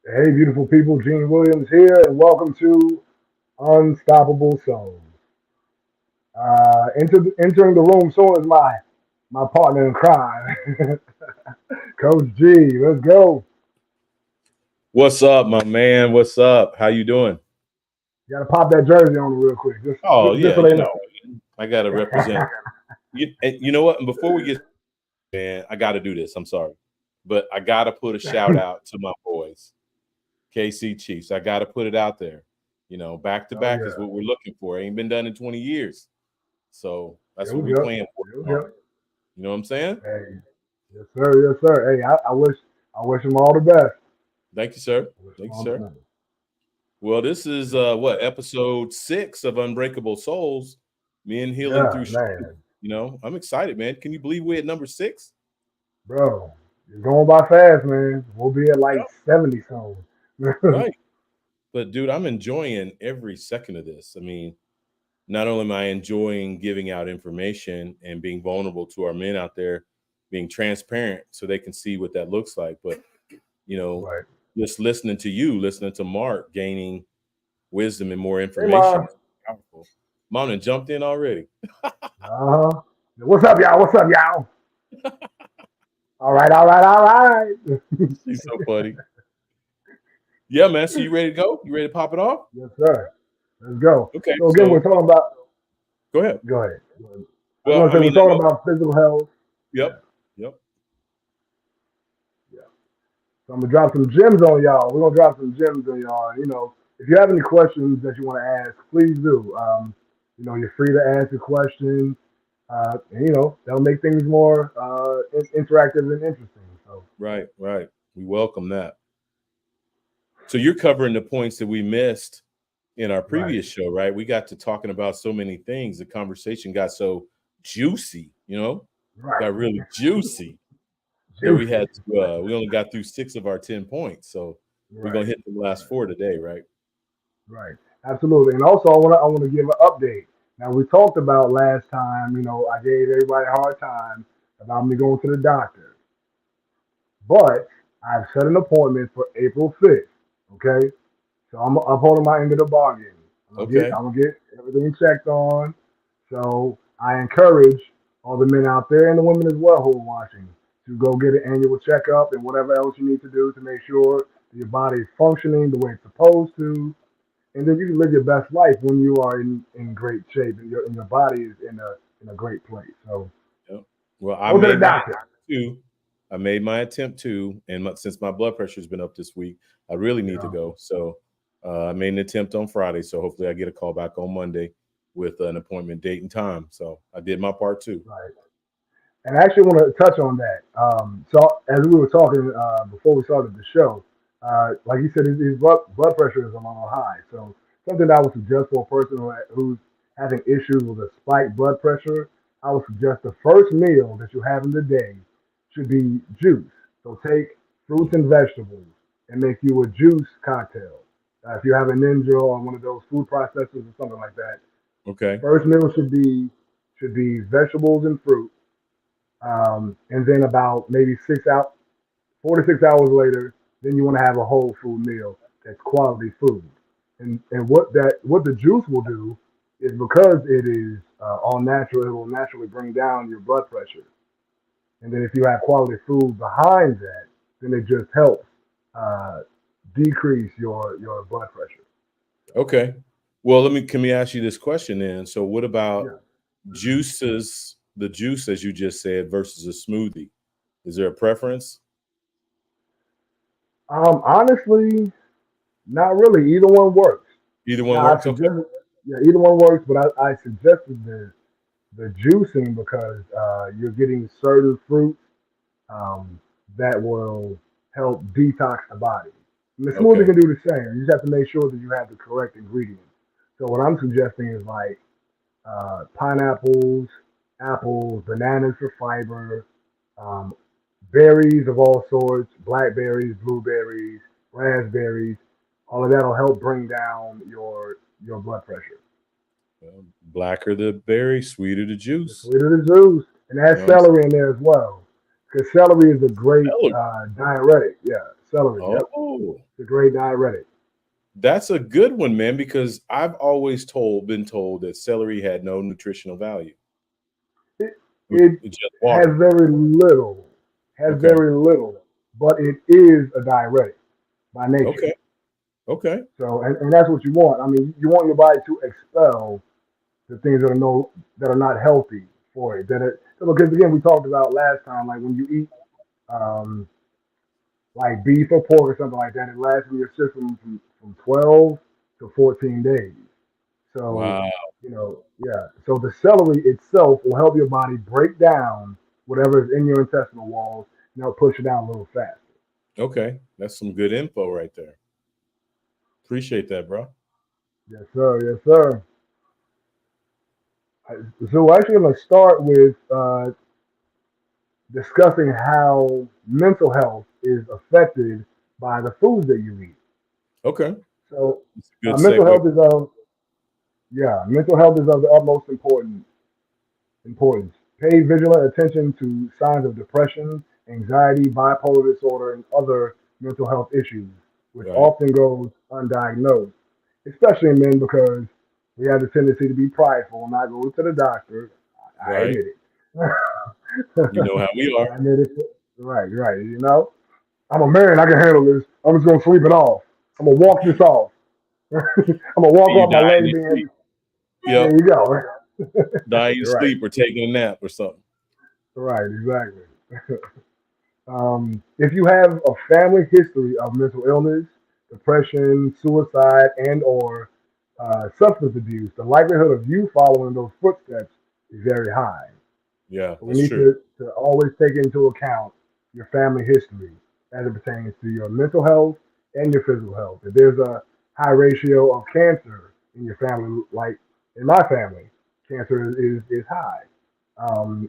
Hey, beautiful people, Gene Williams here, and welcome to Unstoppable Souls. Entering the room soon is my partner in crime, Coach G. Let's go. What's up, my man? What's up? How you doing? You gotta pop that jersey on real quick, just Oh just yeah, so they know. I gotta represent. You know what? And before we get, man, I gotta do this. I'm sorry, but I gotta put a shout out to my boys, KC Chiefs. I gotta put it out there. Back to Oh back is yeah, what we're looking for. Ain't been done in 20 years, so that's here what we we go. playing for Here we tomorrow. go. You know what I'm saying? Hey, yes sir, yes sir. Hey, I wish them all the best. Thank you, sir. I wish them Thank you, all the sir. best. Well, this is Yes, what, episode 6 of Unbreakable Souls. Me and healing yeah, through. man, I'm excited, man. Can you believe we're at number 6? bro, you're going by fast, man. We'll be at like 70 soon. Right. But dude, I'm enjoying every second of this. I mean, not only am I enjoying giving out information and being vulnerable to our men out there, being transparent so they can see what that looks like, but you know, Right. just listening to you, listening to Mark, gaining wisdom and more Hey, information mom. is powerful. Mom done jumped in already. Uh huh. What's up, y'all? What's up, y'all? All right, all right, all right. She's so funny. Yeah, man. So you ready to go? You ready to pop it off? Yes, sir. Let's go. Okay. So again, we're So talking about. go ahead. Go ahead. I was Well, gonna I say we're mean, talking about physical health. Yeah, yep. Yep. yeah. So I'm gonna drop some gems on y'all. We're gonna drop some gems on y'all. If you have any questions that you want to ask, please do. You're free to ask a question. That'll make things more interactive and interesting. So Right. Right. We welcome that. So you're covering the points that we missed in our right, previous show, right? We got to talking about so many things. The conversation got so juicy, right, got really juicy that we juicy. had to, we only got through 6 of our 10 points. So we're going Right. to hit the last 4 today, right? Right. Absolutely. And also, I want to give an update. Now, we talked about last time. I gave everybody a hard time about me going to the doctor, but I've set an appointment for April 5th. Okay. So I'm upholding my end of the bargain. Okay. I'm gonna get everything checked on. So I encourage all the men out there and the women as well who are watching to go get an annual checkup and whatever else you need to do to make sure that your body is functioning the way it's supposed to, and then you can live your best life when you are in great shape and your body is in a great place. So Yep. Well, I go to the made my doctor. attempt too. And since my blood pressure has been up this week, I really need to Yeah, go. So I made an attempt on Friday. So hopefully I get a call back on Monday with an appointment date and time. So I did my part too. right. And I actually want to touch on that. So as we were talking before we started the show, like you said, his blood pressure is a little high. So something I would suggest for a person who's having issues with a spiked blood pressure, I would suggest the first meal that you have in the day should be juice. So take fruits and vegetables and make you a juice cocktail. If you have a Ninja or one of those food processors or something like that, Okay. first meal should be vegetables and fruit, and then about maybe 4 to 6 hours later, then you want to have a whole food meal that's quality food. And what the juice will do is because it is all natural, it will naturally bring down your blood pressure. And then if you have quality food behind that, then it just helps uh, decrease your blood pressure. So Okay. Well, can we ask you this question then? So what about yeah. the juice, as you just said, versus a smoothie? Is there a preference? Honestly, not really. Either one works. Either one Now I works. Okay. suggest, yeah, either one works, but I suggested the juicing because you're getting certain fruits um, that will help detox the body. And the smoothie Okay. can do the same. You just have to make sure that you have the correct ingredients. So what I'm suggesting is like pineapples, apples, bananas for fiber, um, berries of all sorts, blackberries, blueberries, raspberries. All of that will help bring down your blood pressure. Blacker the berry, sweeter the The juice. sweeter the juice, and You add know what I'm saying? celery in there as well. Because celery is a great Celery. diuretic. Yeah, celery. Yep, Oh, it's a great diuretic. that's a good one, man, because I've always been told that celery had no nutritional value. It, it It's just has water. has Okay. very little, but it is a diuretic by nature. Okay. Okay. So, and that's what you want. I mean, you want your body to expel the things that are not healthy for it. So because again, we talked about last time, like when you eat um, like beef or pork or something like that, it lasts in your system from 12 to 14 days. So, Wow. yeah. So the celery itself will help your body break down whatever is in your intestinal walls, push it down a little faster. Okay. That's some good info right there. Appreciate that, bro. Yes, sir. Yes, sir. So we're actually going to start with discussing how mental health is affected by the foods that you eat. Okay. So, It's a good mental segue. health is of yeah, mental health is of the utmost importance. Pay vigilant attention to signs of depression, anxiety, bipolar disorder, and other mental health issues, which Right. often goes undiagnosed, especially in men because we have the tendency to be prideful and not go to the doctor. I Right. admit it. You know how we are. I admit it. Right, right. I'm a man. I can handle this. I'm just gonna sleep it off. I'm gonna walk this off. I'm gonna walk You off my die in leg your being. sleep. There Yep. you go. Die in your Right, sleep or taking a nap or something. right, exactly. If you have a family history of mental illness, depression, suicide, and/or substance abuse, the likelihood of you following those footsteps is very high. Yeah, So we that's need true. to always take into account your family history as it pertains to your mental health and your physical health. If there's a high ratio of cancer in your family, like in my family, cancer is high.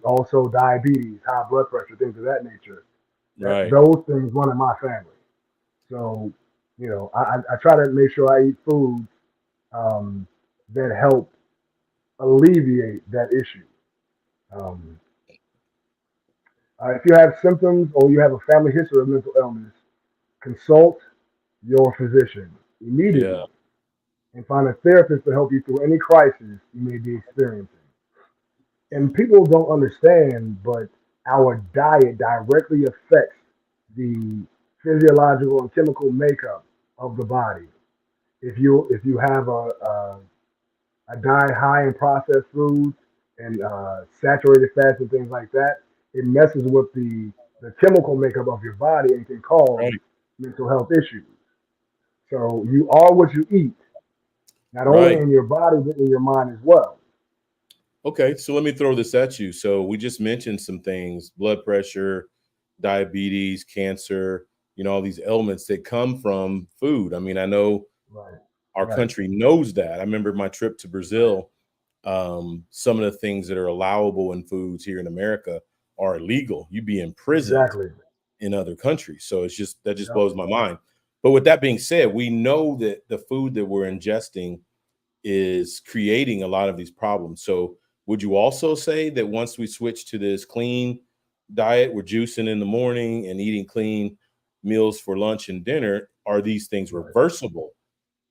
Also, diabetes, high blood pressure, things of that nature. Right. Those things run in my family. So, I try to make sure I eat foods um, that help alleviate that issue. Um, if you have symptoms or you have a family history of mental illness, consult your physician immediately Yeah. and find a therapist to help you through any crisis you may be experiencing. And people don't understand, but our diet directly affects the physiological and chemical makeup of the body. If you have a diet high in processed foods and saturated fats and things like that, it messes with the chemical makeup of your body and can cause Right. mental health issues. So you are what you eat, not only Right. in your body but in your mind as well. Okay. So let me throw this at you. So we just mentioned some things: blood pressure, diabetes, cancer. All these elements that come from food. I mean, I know Right, our right, country knows that. I remember my trip to right. Brazil. Some of the things that are allowable in foods here in America are illegal. You'd be imprisoned Exactly. in other countries. So it's just that just Yep. blows my mind. But with that being said, we know that the food that we're ingesting is creating a lot of these problems. So would you also say that once we switch to this clean diet, we're juicing in the morning and eating clean meals for lunch and dinner, are these things Right. reversible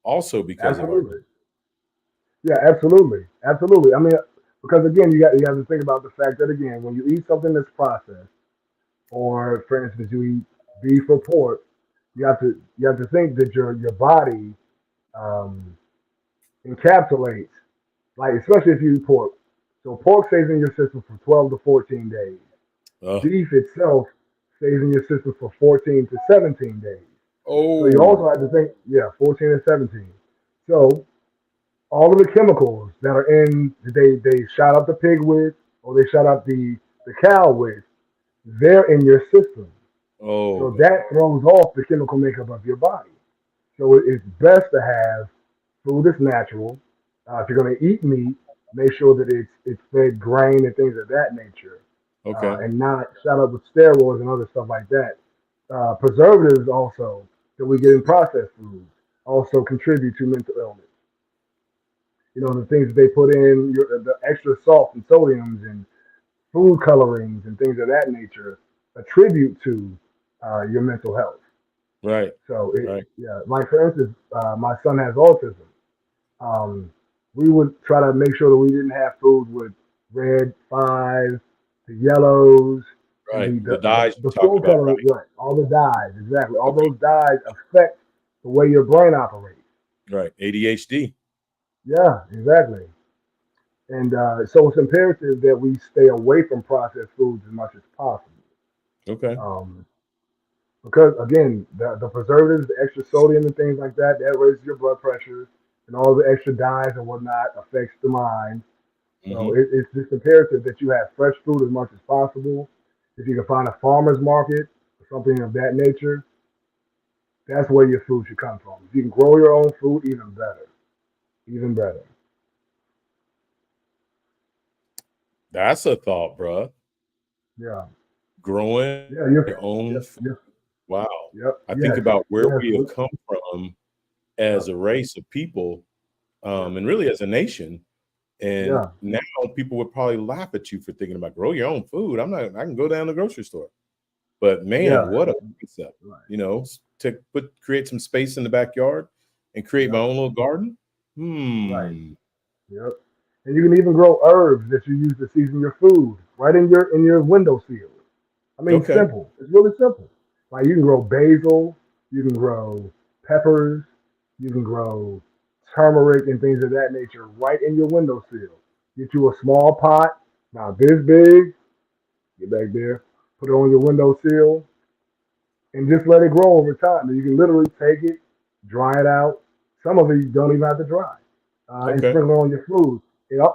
also because of our Absolutely. Yeah, absolutely. Absolutely. I mean, because again, you have to think about the fact that again, when you eat something that's processed, or for instance, you eat beef or pork, you have to think that your body um, encapsulates, like especially if you eat pork. So pork stays in your system for 12 to 14 days. uh, Beef itself stays in your system for 14 to 17 days. So you oh, also have to think, yeah, 14 and 17. So all of the chemicals that are in they shot up the pig with or they shot up the cow with, they're in your system. oh So man. that throws off the chemical makeup of your body. So it's best to have food that's natural. If you're going to eat meat, make sure that it's fed grain and things of that nature, Okay. and not shot up with steroids and other stuff like that. Preservatives also that we get in processed foods also contribute to mental illness. The things that they put in, the extra salt and sodiums and food colorings and things of that nature attribute to your mental health. Right. So Right. yeah, like for instance, my son has autism. Um, we would try to make sure that we didn't have food with red fives, the yellows, and Right. the The the, the, dyes the you talked food about. color, Right. right? All the dyes, exactly. All Okay. those dyes affect the way your brain operates. Right. ADHD. Yeah, exactly. And so it's imperative that we stay away from processed foods as much as possible. Okay. Um, because again, the preservatives, the extra sodium and things like that, that raises your blood pressure, and all the extra dyes and whatnot affects the mind. So Hmm. it's just imperative that you have fresh food as much as possible. If you can find a farmer's market or something of that nature, that's where your food should come from. If you can grow your own food, even better, even better. That's a thought, bruh. Yeah, Growing yeah, your own yep, food. yep, Wow. yep, I think yes, about where yes, we have come from as yep, a race of people, yep, and really as a nation. And yeah, now people would probably laugh at you for thinking about grow your own food. I'm not, I can go down to the grocery store. But man, yeah, what a concept. right, To create some space in the backyard and create my yep, own little garden. right. Hmm. Yep. And you can even grow herbs that you use to season your food right in your windowsill. I mean, Okay. simple. It's really simple. Like you can grow basil, you can grow peppers, you can grow turmeric and things of that nature right in your windowsill. Get you a small pot, now this big, get back there, put it on your windowsill, and just let it grow over time. And you can literally take it, dry it out. Some of it you don't even have to dry, and Okay. sprinkle it on your food.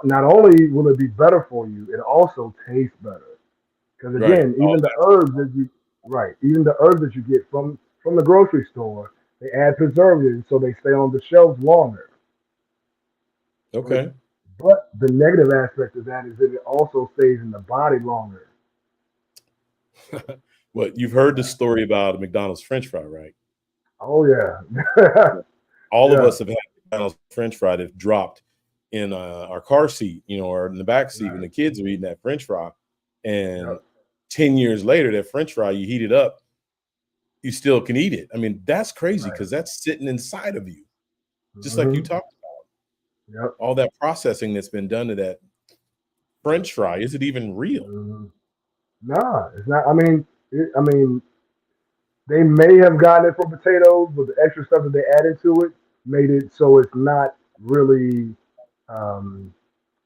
Not only will it be better for you, it also tastes better. Because Right. again, All even the herbs that you right, even the herbs that you get from the grocery store, they add preservatives so they stay on the shelves longer. that. But Okay. but the negative aspect of that is that it also stays in the body longer. Well, you've heard the Yeah. story about a McDonald's French fry, right? Oh yeah. All of Yeah. us have had McDonald's French fry that dropped in our car seat, or in the back seat when Right. the kids are eating that French fry. And Yep. 10 years later, that French fry, you heat it up, you still can eat it. I mean, that's crazy Right. because that's sitting inside of you, just like you Hmm. talked. Yep. All that processing that's been done to that French fry, is it even real? Hmm. Nah, it's not. I mean, they may have gotten it from potatoes, but the extra stuff that they added to it made it so it's not really. Um,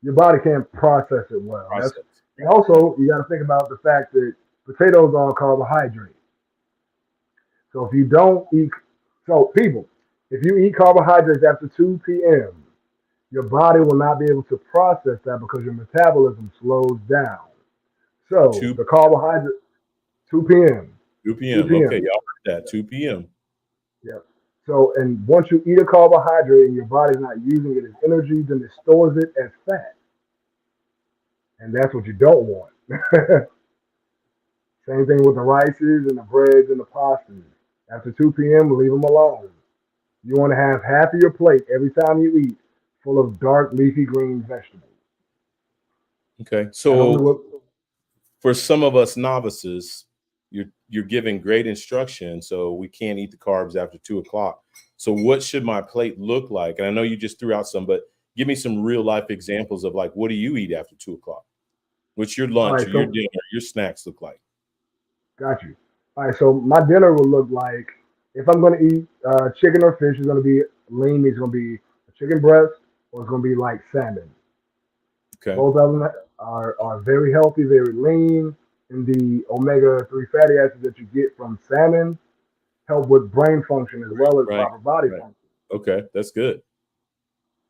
your body can't process it well. Process. And Right, right. also you got to think about the fact that potatoes are carbohydrates. So if you don't eat, so people, if you eat carbohydrates after 2 p.m., your body will not be able to process that because your metabolism slows down. So 2 the carbohydrate, 2 p.m., 2 p.m. 2 Okay, p.m. y'all heard that. 2 p.m. Yeah. So, and once you eat a carbohydrate and your body's not using it as energy, then it stores it as fat. And that's what you don't want. Same thing with the rices and the breads and the pastas. After 2 p.m., leave them alone. You want to have half of your plate every time you eat full of dark leafy green vegetables. Okay. Not only So what, for some of us novices, you're giving great instruction, so we can't eat the carbs after 2 o'clock. So what should my plate look like? And I know you just threw out some, but give me some real life examples of like what do you eat after 2 o'clock? What's your all lunch right, or your so dinner, your snacks look like? got you. All right, so my dinner will look like if I'm going to eat chicken or fish, it's going to be lean meat. It's going to be a chicken breast or it's going to be like salmon. Okay. Both of them are very healthy, very lean, and the omega 3 fatty acids that you get from salmon help with brain function as well as Right. proper body Right. function. Okay. That's good.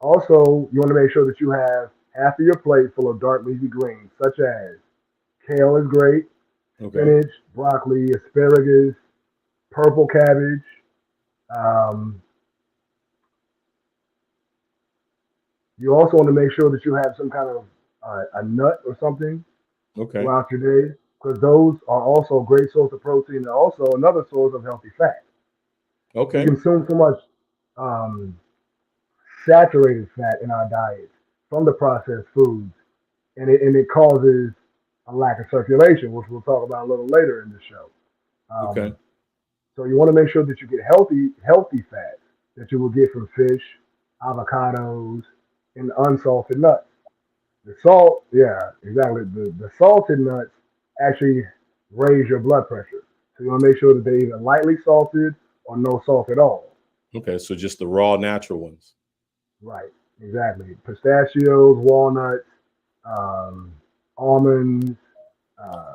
Also, you want to make sure that you have half of your plate full of dark leafy greens, such as kale is great, Okay. spinach, broccoli, asparagus, purple cabbage. Um, you also want to make sure that you have some kind of a nut or something Okay. throughout your day, because those are also a great source of protein and also another source of healthy fat. We Okay. consume so much um, saturated fat in our diets from the processed foods, and it causes a lack of circulation, which we'll talk about a little later in the show. Okay. Um, so you want to make sure that you get healthy fats that you will get from fish, avocados, and unsalted nuts. The salt, yeah, exactly. The salted nuts actually raise your blood pressure. So you want to make sure that they're either lightly salted or no salt at all. Okay. So just the raw natural ones. Right, exactly. Pistachios, walnuts, um, almonds, uh,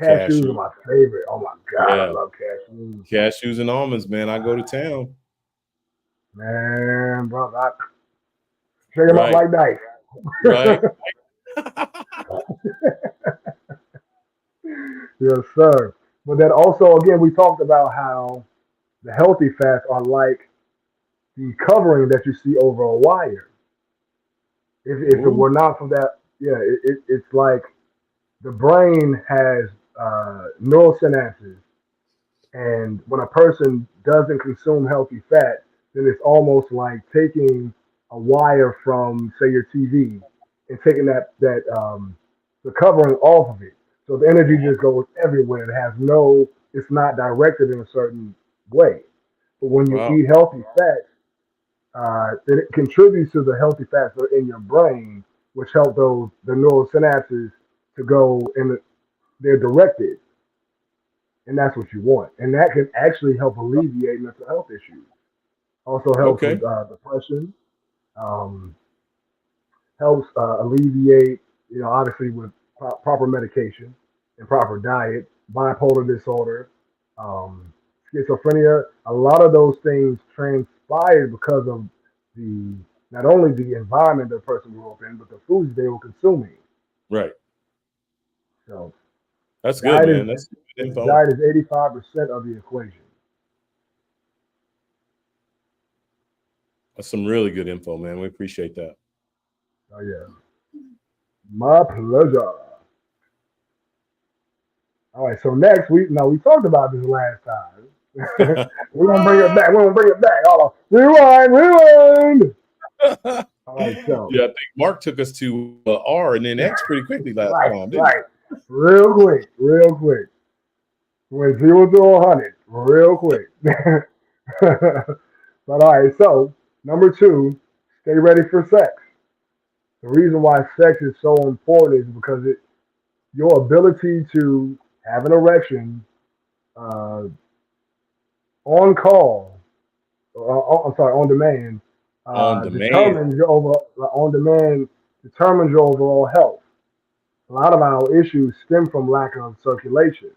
cashews are Cashew. my favorite. Oh my God, I Yeah. love cashews. Cashews and almonds, man. I go to town. Man, bro, I shake them up Right. like dice. Right. Yes, sir. But then also, again, we talked about how the healthy fats are like the covering that you see over a wire. If it Ooh. were not for that, yeah, it's like the brain has neural synapses, and when a person doesn't consume healthy fat, then it's almost like taking a wire from, say, your TV and taking that the covering off of it. So the energy just goes everywhere. It has no, it's not directed in a certain way. But when you Wow. eat healthy fats, then it contributes to the healthy fats that are in your brain, which help those the neural synapses to go and they're directed, and that's what you want. And that can actually help alleviate mental health issues. Also helps Okay. with depression. Um, helps alleviate, obviously with proper medication and proper diet, bipolar disorder, um, schizophrenia. A lot of those things transpire because of the not only the environment the person grew up in, but the foods they were consuming. Right. So That's good, diet man. is That's good info. diet is 85% of the equation. That's some really good info, man. We appreciate that. Oh yeah, my pleasure. All right, so next we talked about this last time. We're gonna bring it back. We're gonna bring it back. Hold on. Rewind, rewind. Yeah, All right, so I think Mark took us to R and then X pretty quickly last right, time, didn't right. Real quick, real quick. Went 0 to 100, real quick. But all right, so number two, stay ready for sex. The reason why sex is so important is because your ability to have an erection uh, on call, I'm sorry, on demand, we? On demand. determines your on demand determines your overall health. A lot of our issues stem from lack of circulation,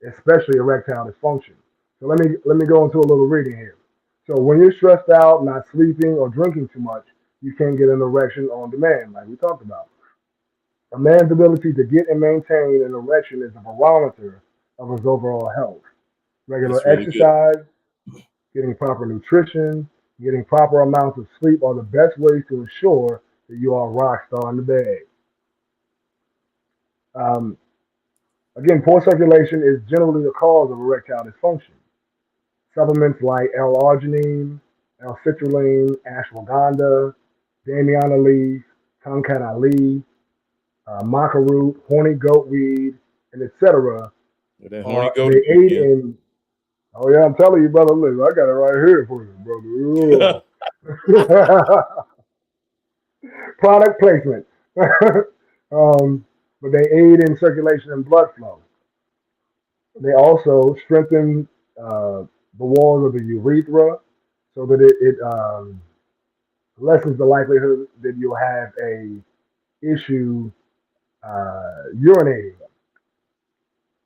especially erectile dysfunction. So let me go into a little reading here. So when you're stressed out, not sleeping, or drinking too much, you can't get an erection on demand, like we talked about. A man's ability to get and maintain an erection is a barometer of his overall health. Regular That's really good. exercise, getting proper nutrition, getting proper amounts of sleep are the best ways to ensure that you are a rock star in the bed. Um, again, poor circulation is generally the cause of erectile dysfunction. Supplements like L-arginine, L-citrulline, ashwagandha, damiana leaf, tonkat ali, maca root, horny goat weed, and etc. With that horny Are goat they aid again. in? Oh yeah, I'm telling you, brother. Listen, I got it right here for you, brother. Product placement. um, but they aid in circulation and blood flow. They also strengthen the walls of the urethra so that it lessens the likelihood that you'll have a issue urinating,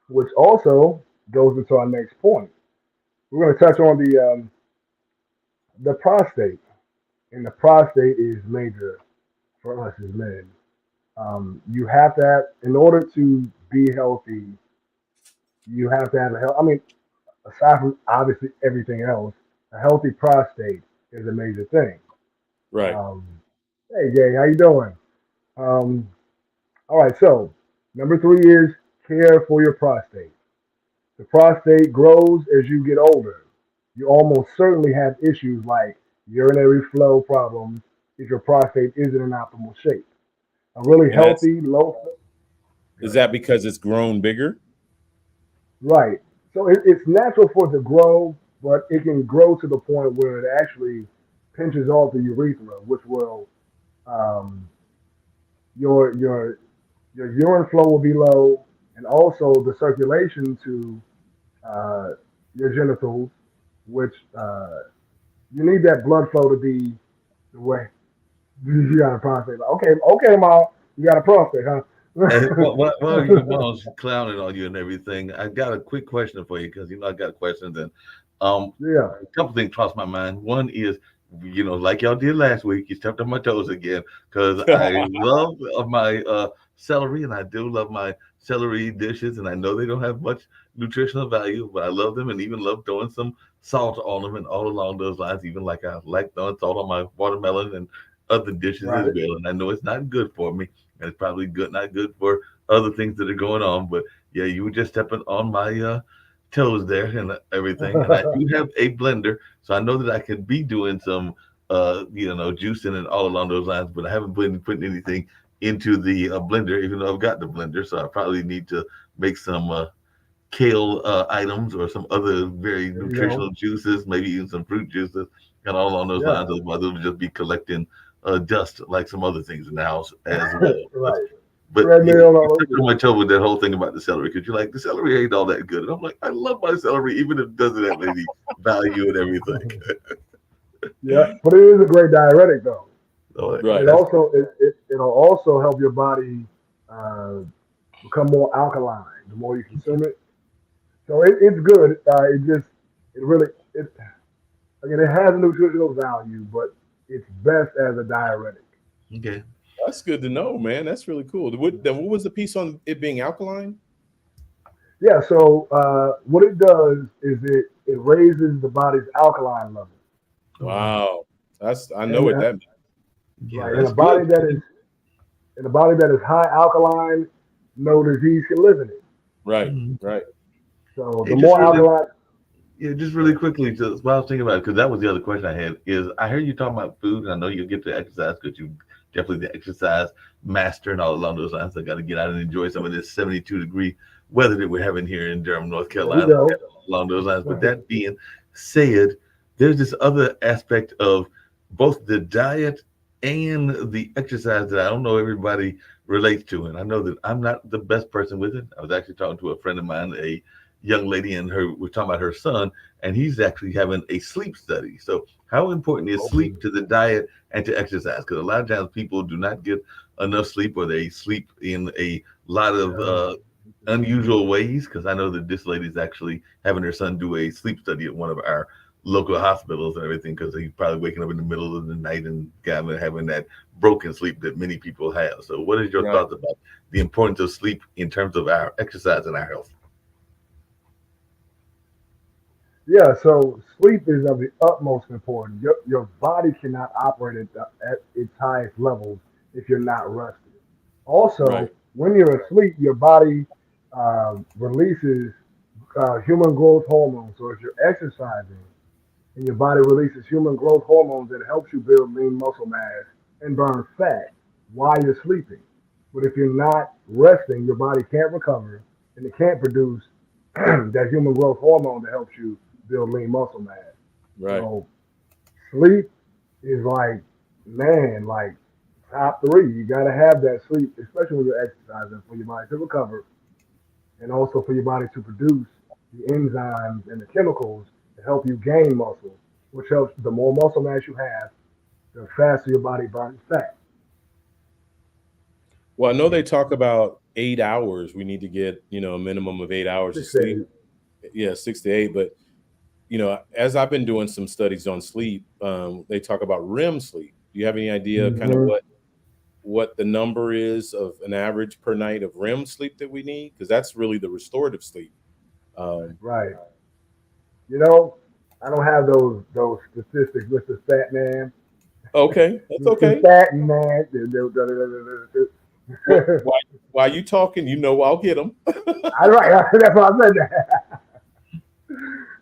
which also goes into our next point. We're going to touch on the prostate, and the prostate is major for us as men. You have to have, in order to be healthy, you have to have a health. I mean, aside from obviously everything else, a healthy prostate is a major thing. Right. Um, hey, Jay, how you doing? Um, all right, so number three is care for your prostate. The prostate grows as you get older. You almost certainly have issues like urinary flow problems if your prostate isn't in optimal shape. A really And that's healthy, low. Is that because it's grown bigger? Right. So it's natural for it to grow, but it can grow to the point where it actually pinches off the urethra, which will um, your your your urine flow will be low, and also the circulation to uh, your genitals, which you need that blood flow to be the way you got a prostate. Like, okay, okay, mom, you got a prostate, huh? And while your mom's clowning on you and everything, I got a quick question for you because I got questions and Yeah. a couple things crossed my mind. One is, like y'all did last week, you stepped on my toes again because I love my celery and I do love my celery dishes and I know they don't have much nutritional value, but I love them and even love throwing some salt on them and all along those lines. Even like I like throwing salt on my watermelon and other dishes as Right. well. And I know it's not good for me and it's probably not good for other things that are going on. But yeah, you were just stepping on my toes there and everything. And I do have a blender, so I know that I can be doing some juicing and all along those lines. But I haven't been putting anything into the blender, even though I've got the blender. So I probably need to make some kale items or some other very There you go. nutritional juices, maybe even some fruit juices, and all along those Yeah. lines. Otherwise, it'll just be collecting dust like some other things in the house as well. Right. But Treadmill you all took over. on my toe with that whole thing about the celery because you're like, the celery ain't all that good. And I'm like, I love my celery, even if it doesn't have any value and everything. Yeah, but it is a great diuretic though, So and Right. it'll also help your body uh, become more alkaline the more you consume it. So it's good. It really it again it has nutritional value, but it's best as a diuretic. okay, That's good to know, man. That's really cool. What was the piece on it being alkaline? Yeah. So what it does is it raises the body's alkaline level, okay, Wow. I know and what that means. yeah, right that's good. in a body that is high alkaline, no disease can live in it. Right. Mhm. Right. So Hey, the just more really alkaline, Yeah, just yeah, really quickly, just what I was thinking about, because that was the other question I had, is I hear you talking about food, and I know you get to exercise because you definitely the exercise master and all along those lines. I got to get out and enjoy some of this 72-degree weather that we're having here in Durham, North there you Carolina, go. along those lines. But that being said, there's this other aspect of both the diet and the exercise that I don't know everybody relates to. And I know that I'm not the best person with it. I was actually talking to a friend of mine, a young lady, and we're talking about her son, and he's actually having a sleep study. So, how important is Okay. sleep to the diet and to exercise? Because a lot of times people do not get enough sleep, or they sleep in a lot of Yeah. unusual ways. Because I know that this lady is actually having her son do a sleep study at one of our local hospitals and everything, because he's probably waking up in the middle of the night and kind of having that broken sleep that many people have. So, what is your Right. thoughts about the importance of sleep in terms of our exercise and our health? Yeah, so sleep is of the utmost importance. Your body cannot operate at its highest levels if you're not rested. Right. Also, when you're asleep, your body releases human growth hormones. So if you're exercising and your body releases human growth hormones, it helps you build lean muscle mass and burn fat while you're sleeping. But if you're not resting, your body can't recover and it can't produce that human growth hormone that helps you build lean muscle mass. Right. So sleep is like top three. You gotta have that sleep, especially when you're exercising, for your body to recover and also for your body to produce the enzymes and the chemicals to help you gain muscle, which helps the more muscle mass you have, the faster your body burns fat. Well, I know they talk about 8 hours. We need to get, a minimum of 8 hours of Six to sleep. eight. Yeah, 6 to 8. But, as I've been doing some studies on sleep, they talk about REM sleep. Do you have any idea kind of Mm-hmm. what the number is of an average per night of REM sleep that we need? Because that's really the restorative sleep. Um, Right. You know, I don't have those statistics, Mr. Fat Man. okay, that's Mr. okay. Fat Man. What, while you talking, I'll get them. I right. That's why I said that.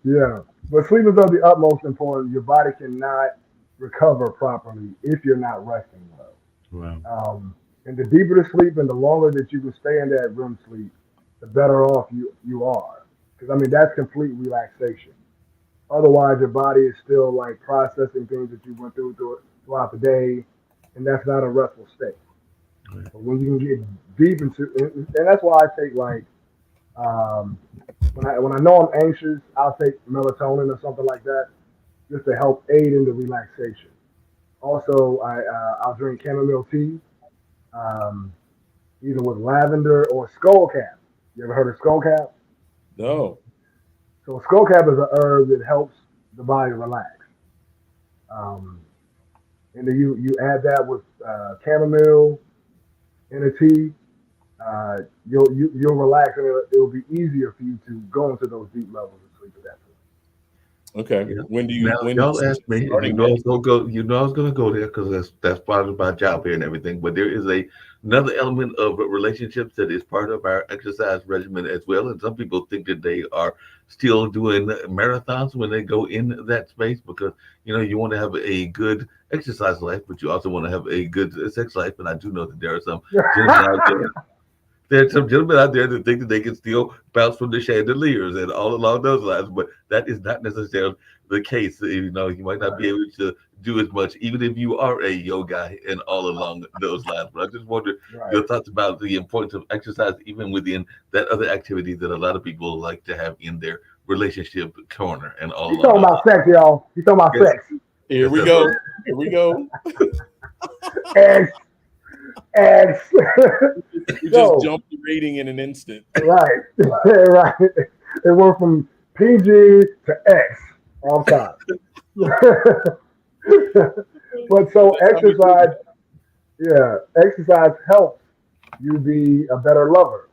Yeah. But sleep is of the utmost importance. Your body cannot recover properly if you're not resting well. Wow. Um, And the deeper the sleep and the longer that you can stay in that REM sleep, the better off you are. Because I mean that's complete relaxation. Otherwise, your body is still like processing things that you went throughout the day, and that's not a restful state. But when you can get deep into, and that's why I take like um, when I know I'm anxious, I'll take melatonin or something like that just to help aid in the relaxation. Also, I'll drink chamomile tea, um, either with lavender or skull cap. You ever heard of skull cap? No. So skull cap is an herb that helps the body relax. Um, and then you add that with chamomile in a tea. You'll relax and it'll be easier for you to go into those deep levels of sleep at that point. Okay. Yeah. When do you Now, when y'all is asked me, and you starting know I that? was gonna go. You know I was gonna go there because that's part of my job here and everything. But there is another element of relationships that is part of our exercise regimen as well. And some people think that they are still doing marathons when they go in that space because you want to have a good exercise life, but you also want to have a good sex life. And I do know that there are some gentlemen out there there's some gentlemen out there that think that they can still bounce from the chandeliers and all along those lines, but that is not necessarily the case. You might not be Right, able to do as much, even if you are a yoga and all along those lines. But I just wonder right. your thoughts about the importance of exercise, even within that other activity that a lot of people like to have in their relationship corner and all He's along talking those about lines. sex, y'all. He's talking about Yes, sex. Here yes, we that's what. go. Here we go. X, X. We just So, jumped the rating in an instant. right, right. It went from PG to X all time. But But so that's how we do exercise, yeah, exercise helps you be a better lover.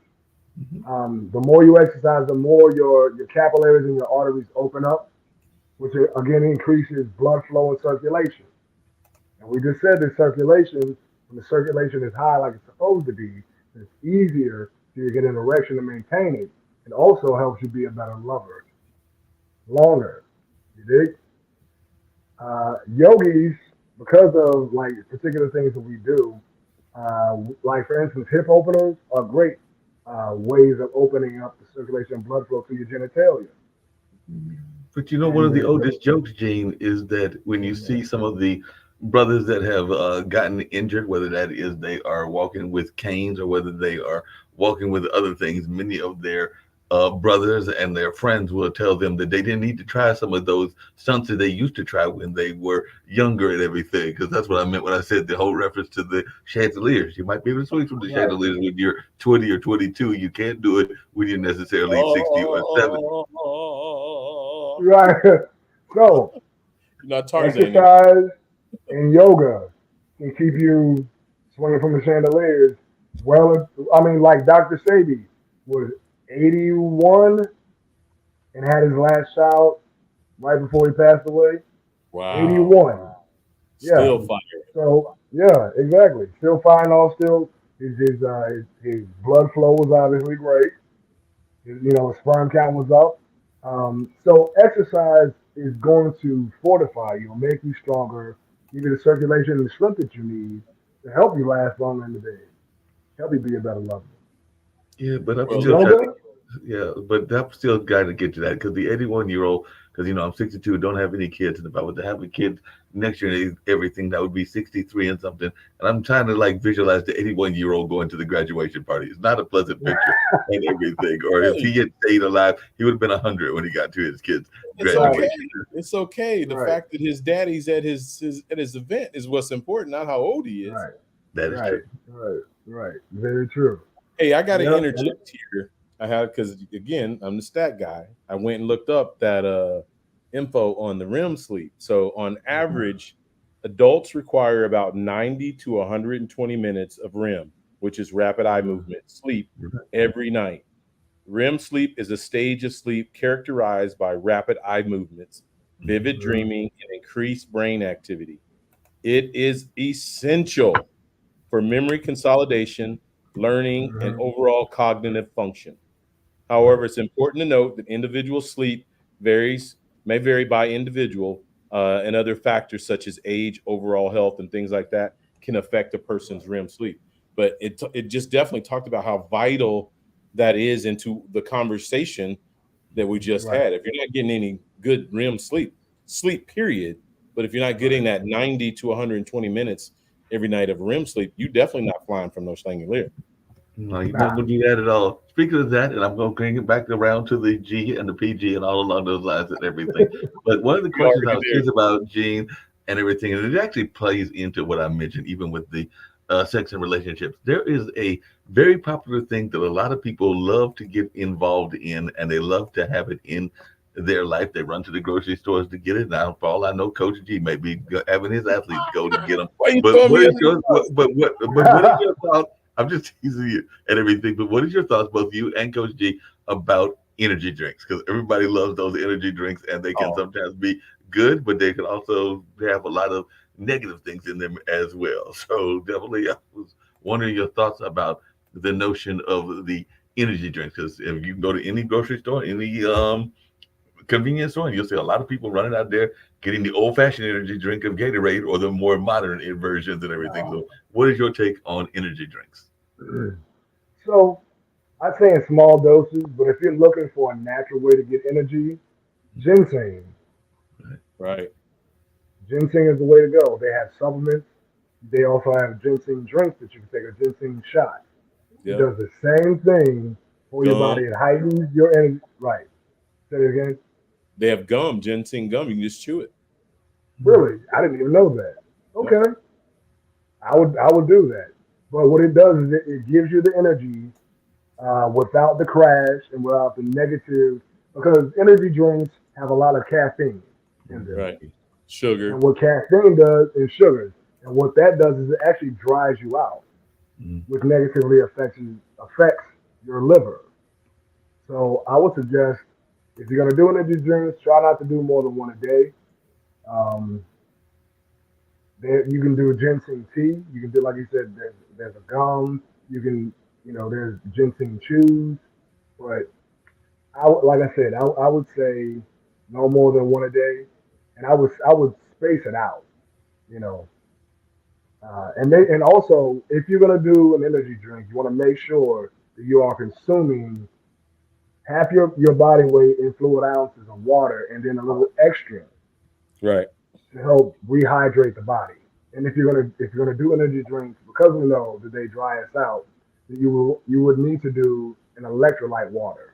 Mhm. The more you exercise, the more your capillaries and your arteries open up, which again increases blood flow and circulation. And we just said that circulation, when the circulation is high like it's supposed to be, it's easier to get an erection and maintain it. It also helps you be a better lover longer. You dig? Yogis, because of like particular things that we do, like for instance, hip openers are great ways of opening up the circulation and blood flow to your genitalia. But one And of the oldest jokes, Gene, is that when you see some of the brothers that have gotten injured, whether that is they are walking with canes or whether they are walking with other things, many of their brothers and their friends will tell them that they didn't need to try some of those stunts that they used to try when they were younger and everything. Because that's what I meant when I said the whole reference to the chandeliers. You might be able to swing from the right, chandeliers when you're 20 or 22. You can't do it when you're necessarily 60 or 70. Oh, right. So you're not Tarzan anymore. exercise and yoga can keep you swinging from the chandeliers. Well, I mean, like Dr. Sabi was 81 and had his last child right before he passed away. Wow. 81. Yeah. Still fire. So yeah, exactly. Still fine. All still his blood flow was obviously great. His sperm count was up. So exercise is going to fortify you, make you stronger, give you the circulation and the strength that you need to help you last longer in the day, help you be a better lover. Yeah, but I'm And Well, still trying yoga, to. Yeah, but I'm still got to get to that because the 81-year-old, because I'm 62, don't have any kids, and if I were to have a kid next year, and everything that would be 63 and something, and I'm trying to like visualize the 81-year-old going to the graduation party. It's not a pleasant picture and everything. Or if hey, he had stayed alive, he would have been 100 when he got to his kid's it's right, okay. graduation. It's okay. The right, fact that his daddy's at his event is what's important, not how old he is. right, That is right, true. right, right. Very true. Hey, I got to Yep. interject here. I have because again, I'm the stat guy. I went and looked up that info on the REM sleep. So on average, adults require about 90 to 120 minutes of REM, which is rapid eye movement sleep every night. REM sleep is a stage of sleep characterized by rapid eye movements, Mhm. vivid dreaming, and increased brain activity. It is essential for memory consolidation, learning, and Mhm. overall cognitive function. However, it's important to note that individual sleep varies may vary by individual, and other factors such as age, overall health, and things like that can affect a person's REM sleep. but it just definitely talked about how vital that is into the conversation that we just Right. had. If you're not getting any good REM sleep period, but if you're not getting that 90 to 120 minutes every night of REM sleep, you definitely not flying from no Langolier. No, you're not Nah. going to do that at all. Speaking of that, and I'm going to bring it back around to the G and the PG and all along those lines and everything. But one of the You questions I already was did. curious about, Gene, and everything, and it actually plays into what I mentioned, even with the sex and relationships. There is a very popular thing that a lot of people love to get involved in, and they love to have it in their life. They run to the grocery stores to get it. Now, for all I know, Coach G may be having his athletes go to get them. Why you But throwing what me is under the your bus? what is your thought? I'm just teasing you and everything. But what is your thoughts, both you and Coach G, about energy drinks? Because everybody loves those energy drinks, and they can Oh, sometimes be good, but they can also have a lot of negative things in them as well. So definitely, I was wondering your thoughts about the notion of the energy drinks. Because if you go to any grocery store, any convenience store, and you'll see a lot of people running out there getting the old-fashioned energy drink of Gatorade or the more modern versions and everything. No. So, what is your take on energy drinks? So I'd say in small doses, but if you're looking for a natural way to get energy, ginseng. right. Ginseng is the way to go. They have supplements. They also have ginseng drinks that you can take, a ginseng shot. It Yep. does the same thing for your Gum. body. It heightens your energy. Right. Say it again. They have gum, ginseng gum. You can just chew it. Really? I didn't even know that. Yep. Okay. I would do that. But what it does is it gives you the energy without the crash and without the negative, because energy drinks have a lot of caffeine in them. Right. Sugar. And what caffeine does is sugars. And what that does is it actually dries you out, Mm. which negatively affects your liver. So I would suggest if you're gonna do energy drinks, try not to do more than one a day. Um, you can do ginseng tea. You can do, like you said, there's a gum. You can, there's ginseng chews. But like I said, I would say no more than one a day, and I would space it out. You know, and also if you're gonna do an energy drink, you want to make sure that you are consuming half your body weight in fluid ounces of water, and then a little extra Right. to help rehydrate the body. And if you're gonna do energy drinks, because we know that they dry us out, that you would need to do an electrolyte water,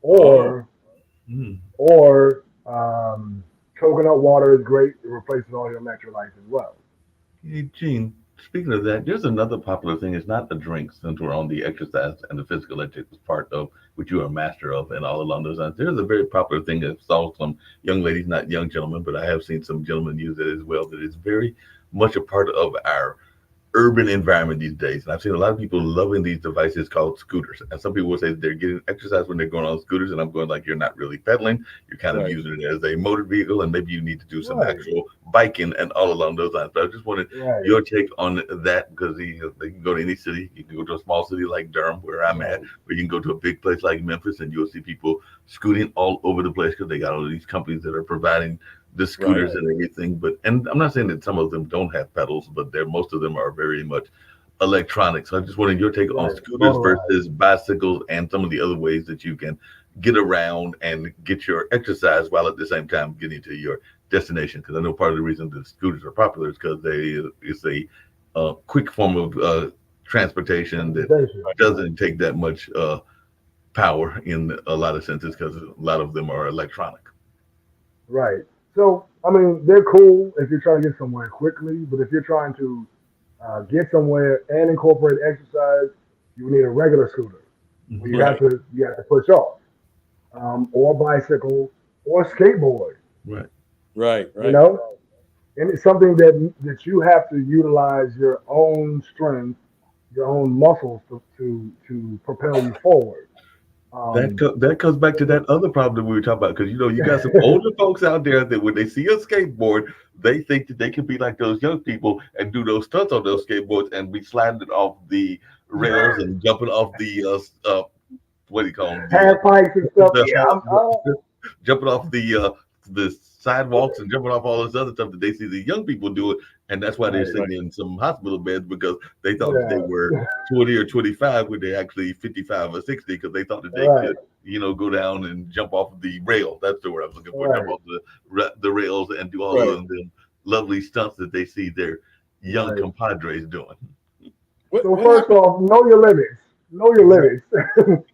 Oh, or Mm. coconut water is great. It replaces all your electrolytes as well. Hey, Gene, speaking of that, there's another popular thing. It's not the drinks, since we're on the exercise and the physical activity part of which you are a master of, and all along those lines. There's a very popular thing that I saw some young ladies, not young gentlemen, but I have seen some gentlemen use it as well. That is very much a part of our urban environment these days. And I've seen a lot of people loving these devices called scooters. And some people will say they're getting exercise when they're going on scooters. And I'm going like, you're not really pedaling. You're kind of right. using it as a motor vehicle. And maybe you need to do some Right, actual biking and all along those lines. But I just wanted right, your take on that because they can go to any city. You can go to a small city like Durham, where I'm at, right, or you can go to a big place like Memphis and you'll see people scooting all over the place because they got all these companies that are providing the Right. scooters and everything. But and I'm not saying that some of them don't have pedals, but they're most of them are very much electronics. So I just wanted your take on right. scooters Motorized. versus bicycles and some of the other ways that you can get around and get your exercise while at the same time getting to your destination. Because I know part of the reason that scooters are popular is because it's a quick form of transportation that Transportation. Right, doesn't take that much power in a lot of senses because a lot of them are electronic. right. So I mean, they're cool if you're trying to get somewhere quickly, but if you're trying to get somewhere and incorporate exercise, you need a regular scooter where you Mhm. have Right. to you have to push off, or bicycle, or skateboard. Right. Right. You Right. know, and it's something that you have to utilize your own strength, your own muscles to propel you forward. That Um, that comes back to that other problem that we were talking about because you got some older folks out there that when they see a skateboard, they think that they can be like those young people and do those stunts on those skateboards and be sliding it off the rails and jumping off the what do you call them half pikes and stuff. Yeah, the jumping off the sidewalks and jumping off all this other stuff that they see the young people do it, and that's why they're Right. sitting in some hospital beds because they thought that they were Yeah. 20 or 25 when they actually 55 or 60 because they thought that they Right. could, go down and jump off the rail. That's the word I was looking for. Jump Right. off the rails and do all Right. of them lovely stunts that they see their young Right. compadres doing. So What first happened? off, know your limits. Know your Exactly. limits.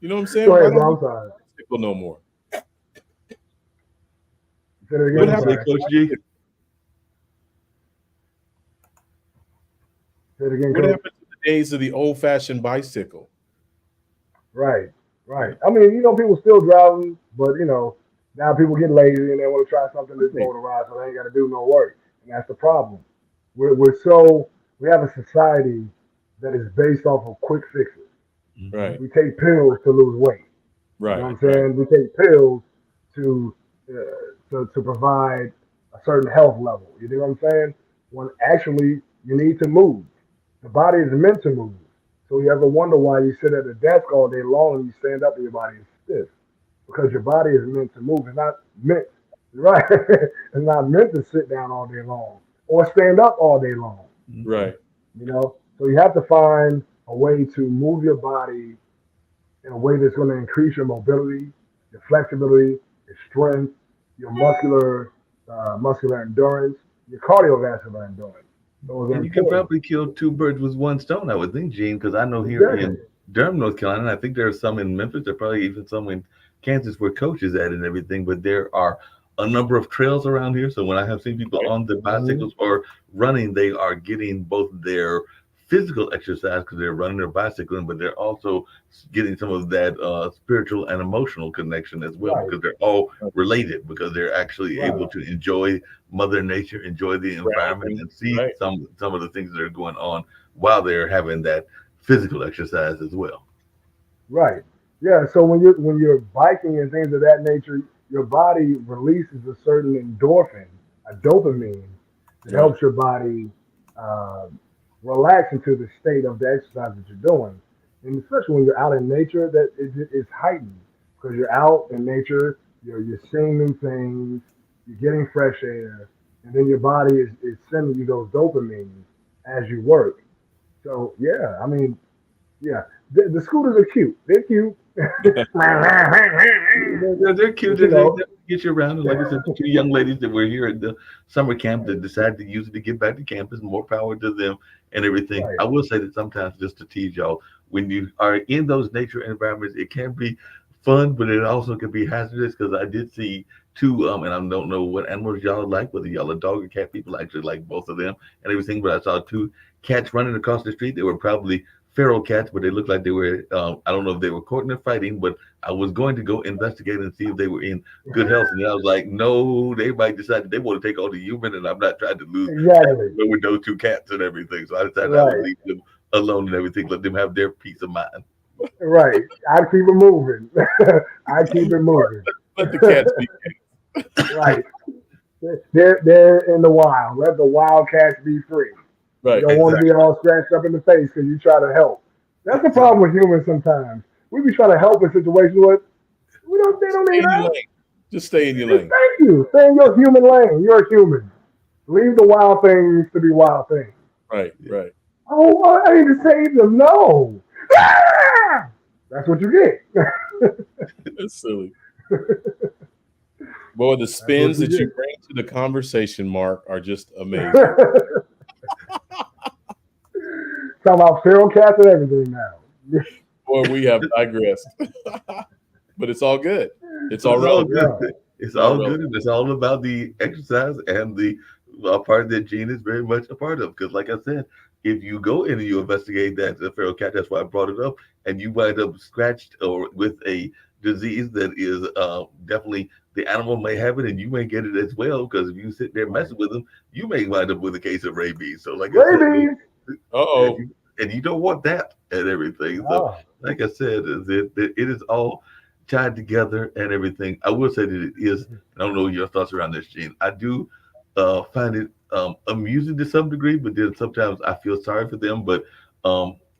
You know what I'm Go saying? Why ahead, don't bro. we I'm sorry. bicycle no more? Say it again. What What do I'm you say, happened sorry. to Coach G? bicycle? Say it again, What coach. happened to the days of the old-fashioned bicycle? Right. Right. I mean, people still driving, but now people get lazy and they want to try something that's Right. motorized, so they ain't got to do no work, and that's the problem. We have a society that is based off of quick fixes. Right. We take pills to lose weight. You know Right. what I'm Right. saying? We take pills to to provide a certain health level. You know what I'm saying? When actually you need to move. The body is meant to move. So you ever wonder why you sit at a desk all day long and you stand up and your body is stiff? Because your body is meant to move. It's not meant, right? It's not meant to sit down all day long or stand up all day long. Right. So you have to find a way to move your body in a way that's going to increase your mobility, your flexibility, your strength, your muscular endurance, your cardiovascular endurance. Those are And you can important. probably kill two birds with one stone, I would think, Gene, because I know here Exactly. in Durham, North Carolina, and I think there are some in Memphis, there are probably even some in Kansas where Coach is at and everything, but there are a number of trails around here. So when I have seen people Right. on the Hmm. bicycles or running, they are getting both their physical exercise because they're running or bicycling, but they're also getting some of that spiritual and emotional connection as well Right. because they're all Right. related because they're actually Right. able to enjoy Mother Nature, enjoy the environment, Grounding. and see Right. some of the things that are going on while they're having that physical exercise as well. Right. Yeah. So when you're biking and things of that nature, your body releases a certain endorphin, a dopamine, that Right. helps your body uh, relax into the state of the exercise that you're doing. And especially when you're out in nature, that is heightened because you're out in nature, you're seeing new things, you're getting fresh air, and then your body is sending you those dopamines as you work. So yeah, I mean, yeah, the scooters are cute. They're cute. They're cute. But you They know, definitely get you around. And like I said, the two young ladies that were here at the summer camp that decided to use it to get back to campus, more power to them and everything. right, I will say that sometimes, just to tease y'all, when you are in those nature environments, it can be fun, but it also can be hazardous because I did see two, and I don't know what animals y'all like, whether y'all are dog or cat people. I actually like both of them and everything, but I saw two cats running across the street. They were probably feral cats, but they looked like they were, I don't know if they were courting or fighting, but I was going to go investigate and see if they were in good health. And then I was like, no, they might decide that they want to take on the human, and I'm not trying to lose exactly, with those two cats and everything. So I decided I would right, leave them alone and everything, let them have their peace of mind. right. I keep it moving. I keep it moving. Let the cats be. Right. They're in the wild. Let the wild cats be free. You Right. don't want to be Exactly. all scratched up in the face because you try to help. That's the problem with humans sometimes. We be trying to help in situations where we don't. They don't Stay need in your us. lane. Just stay in your Just lane. thank you. Stay in your human lane. You're a human. Leave the wild things to be wild things. Right. Yeah. Right. Oh, well, I need to save them. No. Ah! That's what you get. That's silly. Boy, the That's what spins you that you get. bring to the conversation, Mark, are just amazing. Talking about feral cats and everything now. Boy, we have digressed. But it's all good. It's But all it's all relevant. good. Yeah. It's It's all all good, relevant. and it's all about the exercise and the part that Gene is very much a part of. Because, like I said, if you go in and you investigate that the feral cat, that's why I brought it up, and you wind up scratched or with a disease that is definitely the animal may have it, and you may get it as well. Because if you sit there Right. messing with them, you may wind up with a case of rabies. So, like I said, Rabies. and Uh-oh. you don't want that and everything. So, No. like I said, it is all tied together and everything. I will say that it is. I don't know your thoughts around this, Gene. I do find it amusing to some degree, but then sometimes I feel sorry for them. But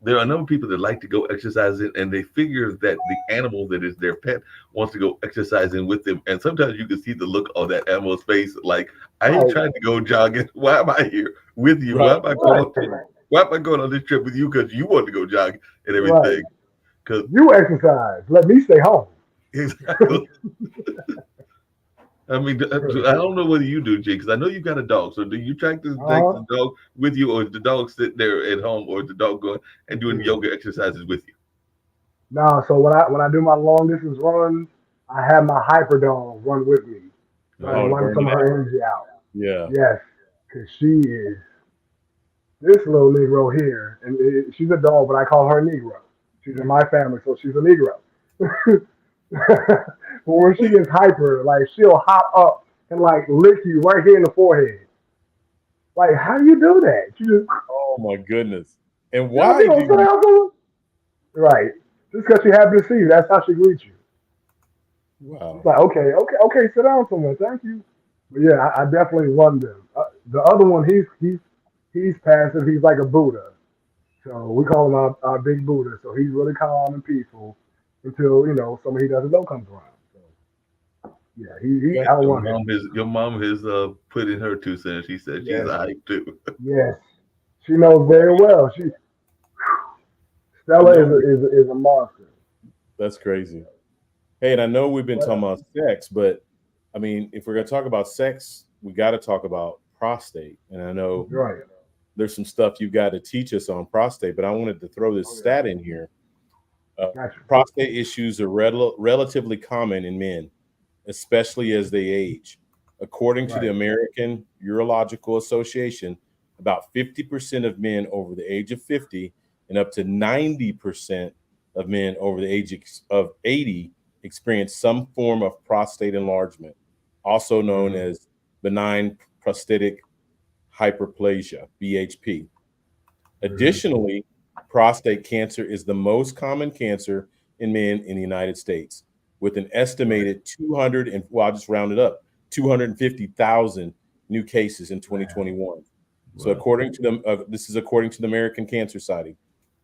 there are a number of people that like to go exercising, and they figure that the animal that is their pet wants to go exercising with them. And sometimes you can see the look on that animal's face, like, I ain't Right, trying to go jogging. Why am I here with you? Right. Why am I going on this trip with you? Because you want to go jogging and right. everything. Because You exercise. Let me stay home. exactly. I mean, I don't know whether you do, Jay, because I know you got a dog. So do you track this, take Uh-huh. the dog with you, or is the dog sitting there at home, or is the dog going and doing yoga exercises with you? Nah, so when I do my long distance runs, I have my hyper dog run with me, so I can Oh, to Oh, run burn some it of her out. energy out. Yeah. Yes, because she is this little Negro here, and she's a dog, but I call her Negro. She's in my family, so she's a Negro. But when she gets hyper, like she'll hop up and like lick you right here in the forehead. Like, how do you do that? She just, Oh my goodness. And you know, she why do gonna sit you? down somewhere? Right. Just because she happy to see you, that's how she greets you. It's Wow. like, okay, okay, okay, sit down somewhere, thank you. But yeah, I definitely run them. The other one, he's passive. He's like a Buddha. So we call him our big Buddha. So he's really calm and peaceful until somebody he doesn't know comes around. So yeah, he Okay. I don't Your run him. mom has put in her 2 cents. She said she's Yes, a hype too. yes, she knows very well. I Stella know we, is a monster. that's crazy. Hey, and I know we've been But talking about sex, but I mean, if we're gonna talk about sex, we got to talk about prostate. And I know right, there's some stuff you've got to teach us on prostate, but I wanted to throw this oh yeah, stat in here. gotcha. Prostate issues are relatively common in men, especially as they age. According to the Right, American Urological Association, about 50% of men over the age of 50 and up to 90% of men over the age of 80 experience some form of prostate enlargement, also known hmm, as benign prostatic hyperplasia, BHP. hmm, Additionally, prostate cancer is the most common cancer in men in the United States, with an right, estimated 200 and well, I'll just round it up, 250,000 new cases in man, 2021. So, Wow. according to them, this is according to the American Cancer Society.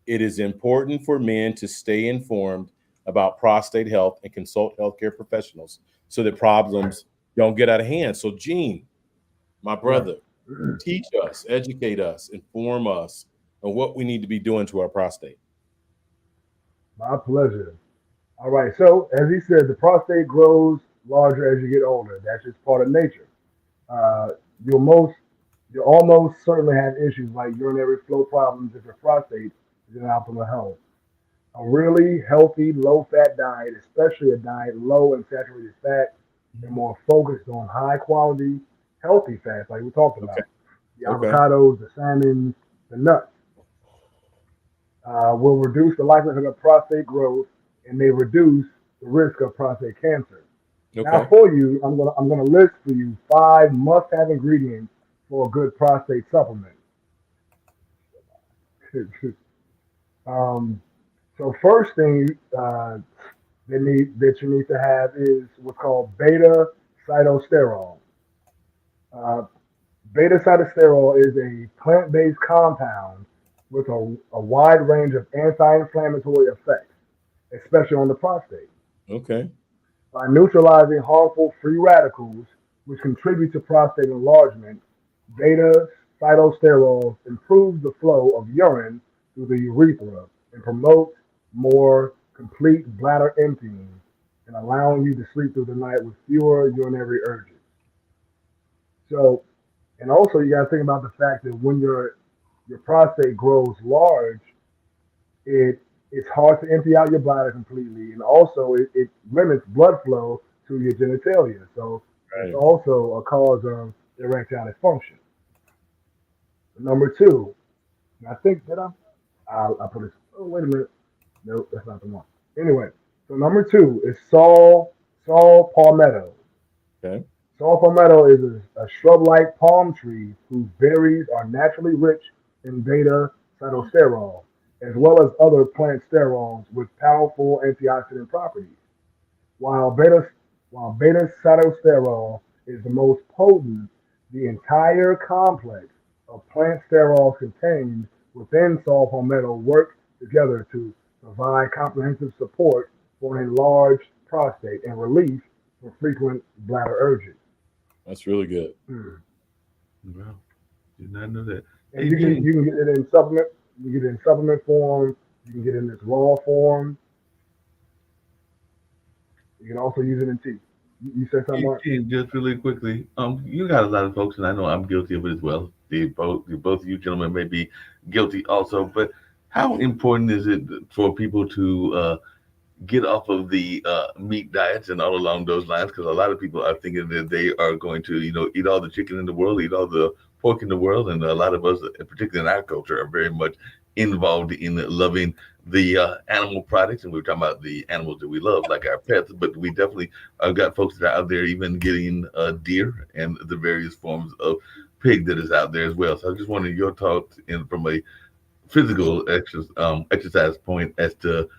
It is important for men to stay informed about prostate health and consult healthcare professionals so that right, problems don't get out of hand. So, Gene, my right. brother, teach us, educate us, inform us on what we need to be doing to our prostate. My pleasure. All right. So as he said, the prostate grows larger as you get older. That's just part of nature. Uh, you'll most, you'll almost certainly have issues like urinary flow problems if your prostate is in optimal health. A really healthy, low-fat diet, especially a diet low in saturated fat and more focused on high-quality, healthy fats, like we talked Okay. about, the Okay. avocados, the salmon, the nuts, will reduce the likelihood of prostate growth and may reduce the risk of prostate cancer. Now, Okay. for you, I'm gonna list for you 5 must-have ingredients for a good prostate supplement. um, so, first thing that you need to have is what's called beta cytosterol. Uh, Beta cytosterol is a plant-based compound with a wide range of anti-inflammatory effects, especially on the prostate. Okay. By neutralizing harmful free radicals, which contribute to prostate enlargement, beta cytosterol improves the flow of urine through the urethra and promotes more complete bladder emptying and allowing you to sleep through the night with fewer urinary urges. So, and also you got to think about the fact that when your prostate grows large, it it's hard to empty out your bladder completely, and also it limits blood flow to your genitalia. So it's Right. also a cause of erectile dysfunction. Number two, and I think that I put it. Oh wait a minute, no, that's not the one. Anyway, so number two is saw palmetto. Okay. Saw palmetto is a shrub-like palm tree whose berries are naturally rich in beta cytosterol, as well as other plant sterols with powerful antioxidant properties. While beta while beta cytosterol is the most potent, the entire complex of plant sterols contained within saw palmetto work together to provide comprehensive support for an enlarged prostate and relief from frequent bladder urges. That's really good. Mm. Wow, did not know that. And Hey, you can James, you can get it in supplement. You can get it in supplement form. You can get it in its raw form. You can also use it in tea. You said something, hey, Mark? James, just really quickly. You got a lot of folks, and I know I'm guilty of it as well. Both of you gentlemen may be guilty also, but how important is it for people to get off of the meat diets and all along those lines? Because a lot of people are thinking that they are going to, eat all the chicken in the world, eat all the pork in the world, and a lot of us, particularly in our culture, are very much involved in loving the animal products, and we're talking about the animals that we love, like our pets. But we definitely got folks that are out there even getting deer and the various forms of pig that is out there as well. So I just wanted your thoughts from a physical exercise point as to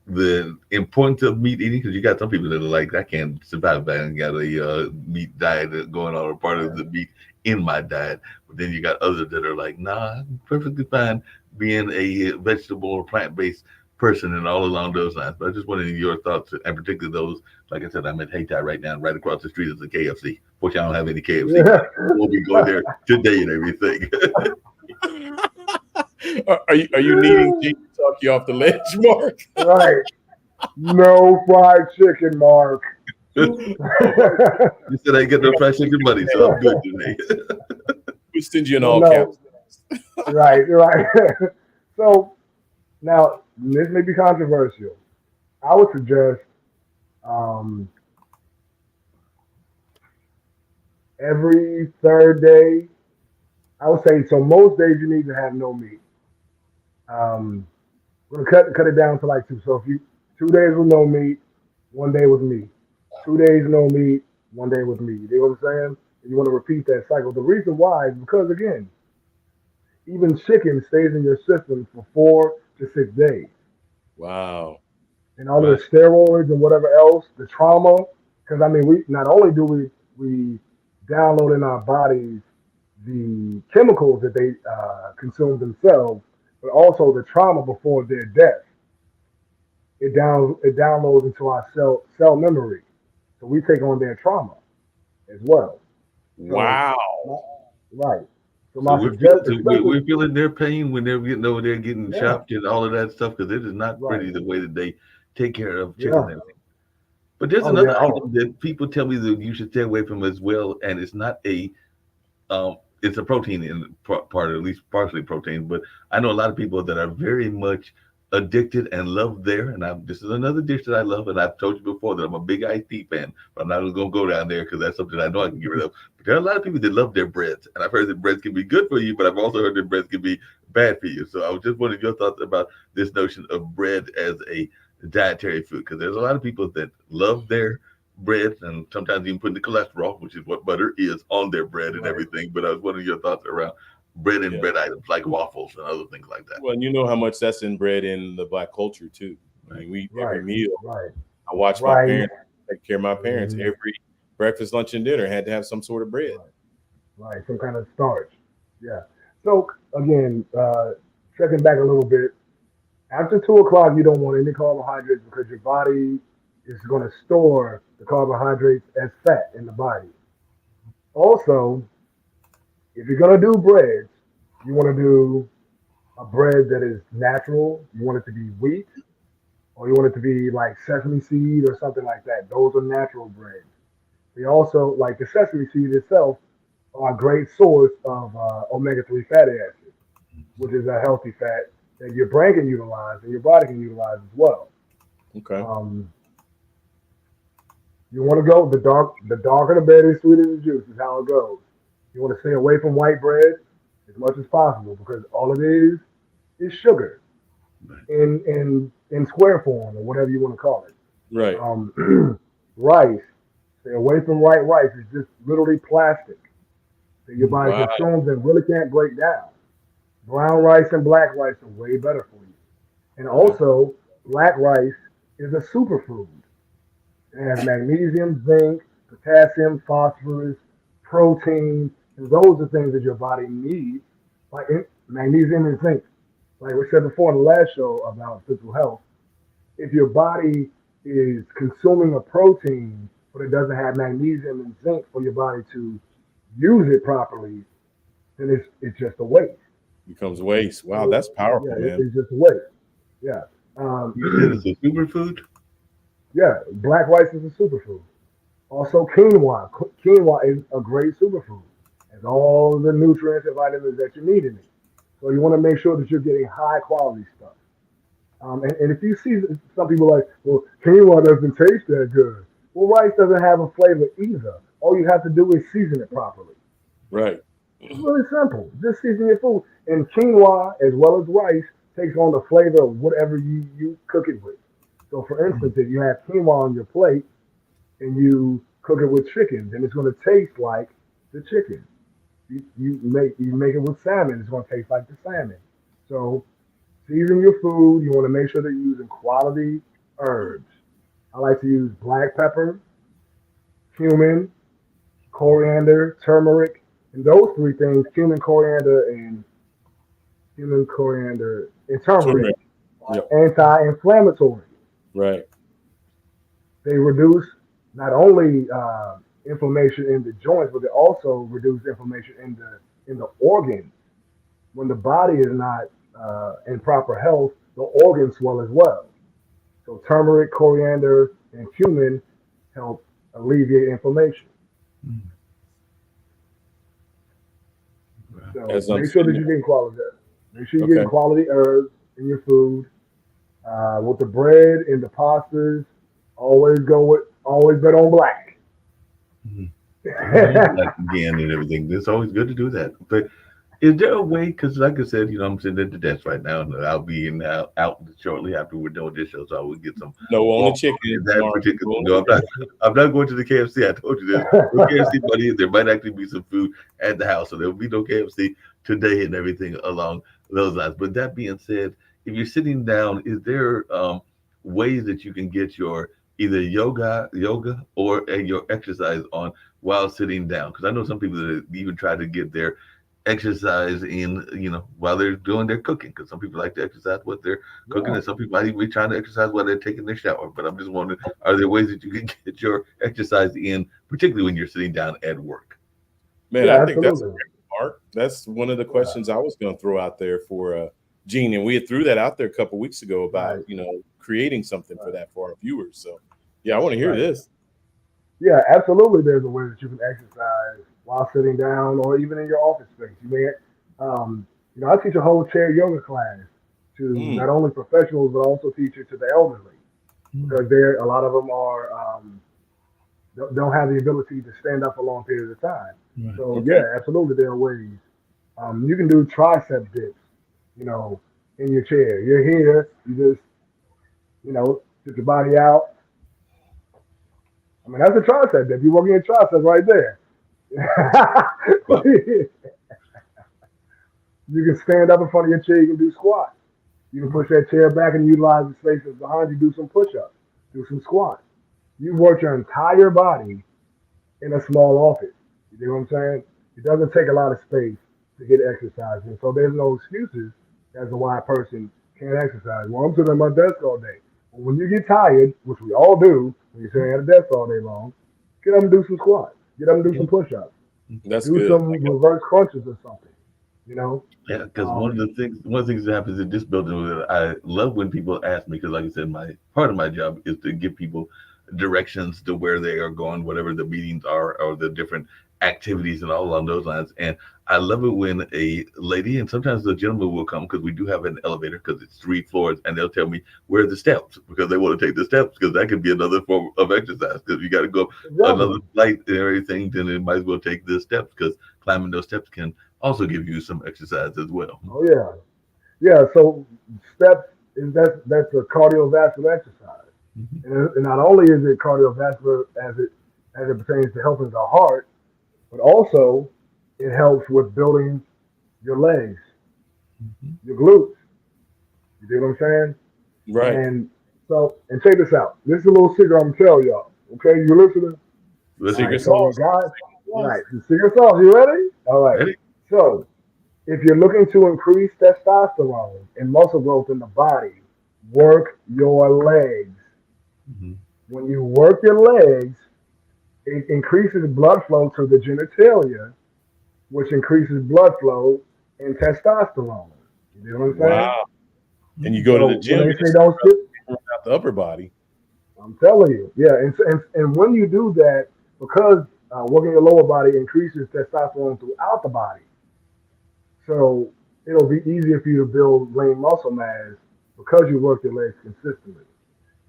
the importance of meat eating, because you got some people that are like, I can't survive if I ain't got a meat diet going on, or part of Yeah. the meat in my diet. But then you got others that are like, nah, I'm perfectly fine being a vegetable or plant based person and all along those lines. But I just wanted your thoughts, and particularly those, like I said, I'm at Hayti right now, right across the street is a KFC. Fortunately, I don't have any KFC, but Yeah. we'll be going there today and everything. Are you needing Gene to talk you off the ledge, Mark? Right. No fried chicken, Mark. You said I get no fried chicken money, so I'm good today. We send you in Well, all caps. no. Right. Right. So now this may be controversial. I would suggest um, every third day. I would say so. Most days you need to have no meat. Um, we're gonna cut it down to like two. So if you 2 days with no meat, 1 day with meat. 2 days no meat, 1 day with meat. You know what I'm saying? And you want to repeat that cycle. The reason why is because again, even chicken stays in your system for 4 to 6 days, Wow. and all the Right. steroids and whatever else, the trauma. Because I mean, we not only do we download in our bodies the chemicals that they consume themselves, but also the trauma before their death. It downloads into our cell memory, so we take on their trauma as well. So, Wow. my, right. So So my we're suggest, so especially we're feeling their pain when they're getting over there getting yeah, chopped and all of that stuff, because it is not right, pretty the way that they take care of chickens yeah, and everything. But there's oh yeah, another oh item that people tell me that you should stay away from as well, and it's not a it's a protein in part, or at least partially protein. But I know a lot of people that are very much addicted and love there. And this is another dish that I love. And I've told you before that I'm a big iced tea fan, but I'm not going to go down there because that's something I know I can get rid of. But there are a lot of people that love their breads. And I've heard that breads can be good for you, but I've also heard that breads can be bad for you. So I was just wondering your thoughts about this notion of bread as a dietary food, because there's a lot of people that love their breads and sometimes even putting the cholesterol, which is what butter is, on their bread and right, everything. But I was wondering your thoughts around bread and Yeah. bread items like waffles and other things like that. Well, and you know how much that's inbred in the black culture too. I Right. mean, we every right, meal. right, I watched my right, parents take care of my parents. mhm, Every breakfast, lunch, and dinner had to have some sort of bread. right, right. Some kind of starch. Yeah. So again, checking back a little bit. After 2 o'clock, you don't want any carbohydrates because your body is going to store the carbohydrates as fat in the body. Also, if you're going to do breads, you want to do a bread that is natural. You want it to be wheat, or you want it to be like sesame seed or something like that. Those are natural breads. They also, like the sesame seed itself, are a great source of omega 3 fatty acids, which is a healthy fat that your brain can utilize and your body can utilize as well. Okay. Um, you want to go the darker the bread is, sweeter the juice is how it goes. You want to stay away from white bread as much as possible because all it is sugar Right. in square form or whatever you want to call it. Right. Rice, stay away from white rice. It's just literally plastic that your body Wow. consumes and really can't break down. Brown rice and black rice are way better for you. And Okay. also, black rice is a superfood. It has magnesium, zinc, potassium, phosphorus, protein, and those are things that your body needs, like magnesium and zinc. like we said before in the last show about physical health, if your body is consuming a protein but it doesn't have magnesium and zinc for your body to use it properly, then it's just a waste. Becomes waste. Wow, So, that's yeah, powerful, man. it's just a waste. Yeah. You said it's a superfood. Yeah, black rice is a superfood. Also, quinoa. Quinoa is a great superfood. It has all the nutrients and vitamins that you need in it. So you want to make sure that you're getting high quality stuff. And if you see some people like, well, quinoa doesn't taste that good. Well, rice doesn't have a flavor either. All you have to do is season it properly. Right. It's really simple. Just season your food. And quinoa, as well as rice, takes on the flavor of whatever you cook it with. So, for instance, if you have quinoa on your plate and you cook it with chicken, then it's going to taste like the chicken. You make it with salmon, it's going to taste like the salmon. So, season your food. You want to make sure that you're using quality herbs. I like to use black pepper, cumin, coriander, turmeric, and those three things, cumin, coriander, and turmeric, Turmeric. are Yep. anti-inflammatory. Right. They reduce not only inflammation in the joints, but they also reduce inflammation in the organs. When the body is not in proper health, the organs swell as well. So turmeric, coriander, and cumin help alleviate inflammation. Mm. So As I'm make sure that sitting you're getting quality. Make sure you're there. getting Okay. quality herbs in your food. With the bread and the pastas, always bet on black. Mhm. Like again and everything. It's always good to do that. But is there a way? Because, like I said, I'm sitting at the desk right now, and I'll be out shortly after we're done with this show, so I will get some No on the walk chicken, in that Mark. particular. No on No, the I'm not. chicken. I'm not going to the KFC. I told you there's no KFC, buddy. There might actually be some food at the house, so there will be no KFC today and everything along those lines. But that being said, if you're sitting down, is there ways that you can get your either yoga, or your exercise on while sitting down? Because I know some people that even try to get their exercise in, while they're doing their cooking. Because some people like to exercise what they're cooking, Yeah, and some people might even be trying to exercise while they're taking their shower. But I'm just wondering, are there ways that you can get your exercise in, particularly when you're sitting down at work? Man, I yeah, think that's absolutely. Mark. That's one of the Yeah, questions I was going to throw out there for Gene, and we had threw that out there a couple weeks ago about right, creating something for right, that for our viewers. So yeah, I want to hear right. this. Yeah, absolutely. There's a way that you can exercise while sitting down, or even in your office space. I teach a whole chair yoga class to Mm, not only professionals but also teach it to the elderly Mm. because a lot of them are don't have the ability to stand up for long periods of time. Right. So okay. yeah, absolutely, there are ways. You can do tricep dips, you know, in your chair. You're here, you just sit your body out. I mean, that's a tricep dip. You're working your triceps right there. Yep. You can stand up in front of your chair. You can do squats. You can push that chair back and utilize the spaces behind you. Do some push-ups. Do some squats. You've worked your entire body in a small office. You know what I'm saying? It doesn't take a lot of space to get exercise, and so there's no excuses as to why a person can't exercise. Well, I'm sitting at my desk all day. Well, when you get tired, which we all do, when you're sitting at a desk all day long, get up and do some squats. Get up and do Yeah. some push-ups. That's Do good. some reverse crunches or something. You know, Yeah, because um, one of the things that happens in this building is that I love when people ask me, because like I said, my part of my job is to give people directions to where they are going, whatever the meetings are, or the different activities and all along those lines. And I love it when a lady and sometimes the gentleman will come, because we do have an elevator because it's 3 floors, and they'll tell me where are the steps, because they want to take the steps, because that could be another form of exercise, because you got to go up exactly. another flight and everything, then it might as well take the steps, because climbing those steps can also give you some exercise as well. Oh yeah, yeah. So steps is that's a cardiovascular exercise, Mhm. and not only is it cardiovascular as it pertains to helping the heart, but also it helps with building your legs, Mhm. your glutes. You see what I'm saying? Right. And check this out. This is a little secret I'm gonna tell y'all. Okay, you listening? Let's All see. right. Secret So when sauce. guys, Secret all sauce. right, the secret sauce. You ready? All right. Ready? So If you're looking to increase testosterone and muscle growth in the body, work your legs. Mhm. When you work your legs, it increases blood flow to the genitalia, which increases blood flow and testosterone. You know what I'm saying? Wow. And you go to the So when gym, they you say just don't skip, out the upper body. I'm telling you, yeah. And when you do that, because working your lower body increases testosterone throughout the body, so it'll be easier for you to build lean muscle mass because you work your legs consistently.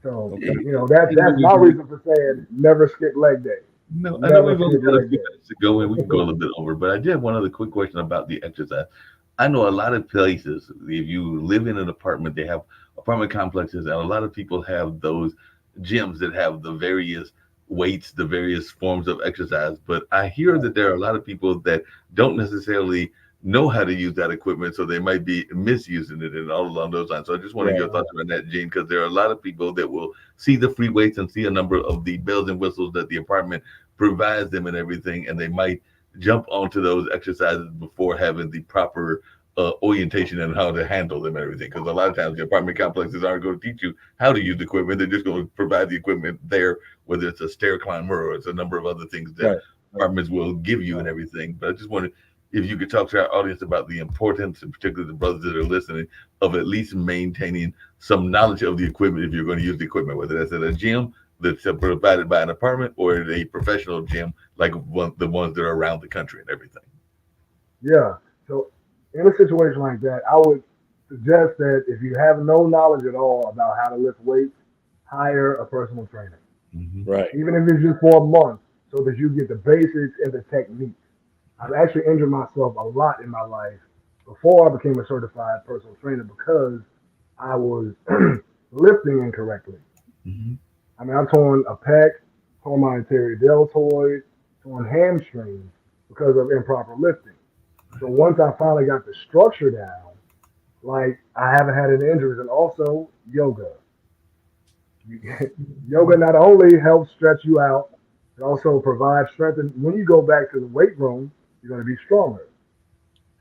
So Okay. that's my reason for saying never skip leg day. No, I know Never we've only skip got a leg few day. minutes to go, and we can go a little bit over. But I did have one other quick question about the exercise. I know a lot of places, if you live in an apartment, they have apartment complexes, and a lot of people have those gyms that have the various weights, the various forms of exercise. But I hear Right. that there are a lot of people that don't necessarily know how to use that equipment, so they might be misusing it and all along those lines. So I just wanted Right. your thoughts on that, Gene, because there are a lot of people that will see the free weights and see a number of the bells and whistles that the apartment provides them and everything, and they might jump onto those exercises before having the proper orientation and how to handle them and everything. Because a lot of times the apartment complexes aren't going to teach you how to use the equipment; they're just going to provide the equipment there, whether it's a stair climber or it's a number of other things that Right. apartments will give you and Right. everything. But I just wanted if you could talk to our audience about the importance, and particularly the brothers that are listening, of at least maintaining some knowledge of the equipment if you're going to use the equipment, whether that's at a gym that's provided by an apartment or at a professional gym like the ones that are around the country and everything. Yeah. So in a situation like that, I would suggest that if you have no knowledge at all about how to lift weights, hire a personal trainer, Hmm. Right. even if it's just for a month, so that you get the basics and the techniques. I've actually injured myself a lot in my life before I became a certified personal trainer because I was lifting incorrectly. Hmm. I mean, I've torn a pec, torn my anterior deltoid, torn hamstrings because of improper lifting. So once I finally got the structure down, like I haven't had any injuries, and also yoga. Yoga not only helps stretch you out, it also provides strength. And when you go back to the weight room, you're going to be stronger.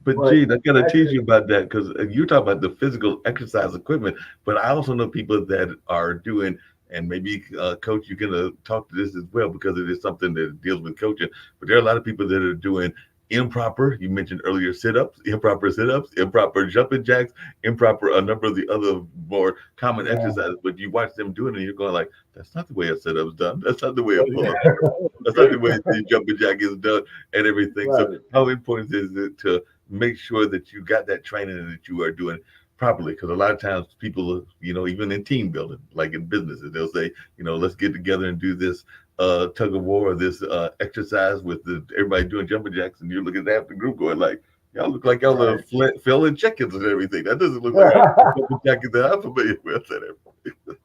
But But Gene, I gotta tease actually, you about that because you talk about the physical exercise equipment, but I also know people that are doing, and maybe Coach, you can talk to this as well because it is something that deals with coaching. But there are a lot of people that are doing improper. You mentioned earlier sit-ups, improper jumping jacks, improper a number of the other more common yeah, exercises. But you watch them doing it, and you're going like, that's not the way a sit-up's done. That's not the way a Oh yeah. pull-up. That's not the way the jumping jack is done and everything. So right, how important is it to make sure that you got that training and that you are doing properly? Because a lot of times people, even in team building, like in businesses, they'll say, let's get together and do this tug of war or this exercise with everybody doing jumping jacks, and you're looking at half the group going like, y'all look like y'all are right. filling chickens and everything. That doesn't look like Right. the jumping jacket that I'm familiar with. And everything.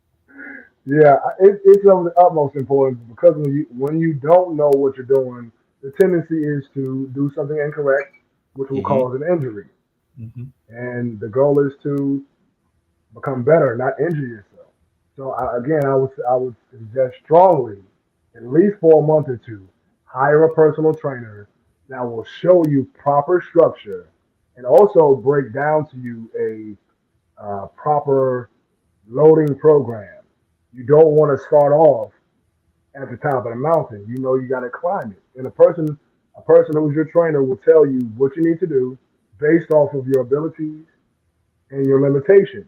Yeah, it's of the utmost importance because when you don't know what you're doing, the tendency is to do something incorrect, which will Hmm. cause an injury. Mhm. And the goal is to become better, not injure yourself. So again, I would suggest strongly, at least for a month or two, hire a personal trainer that will show you proper structure and also break down to you a proper loading program. You don't want to start off at the top of the mountain. You know you got to climb it. And a person who's your trainer will tell you what you need to do based off of your abilities and your limitations.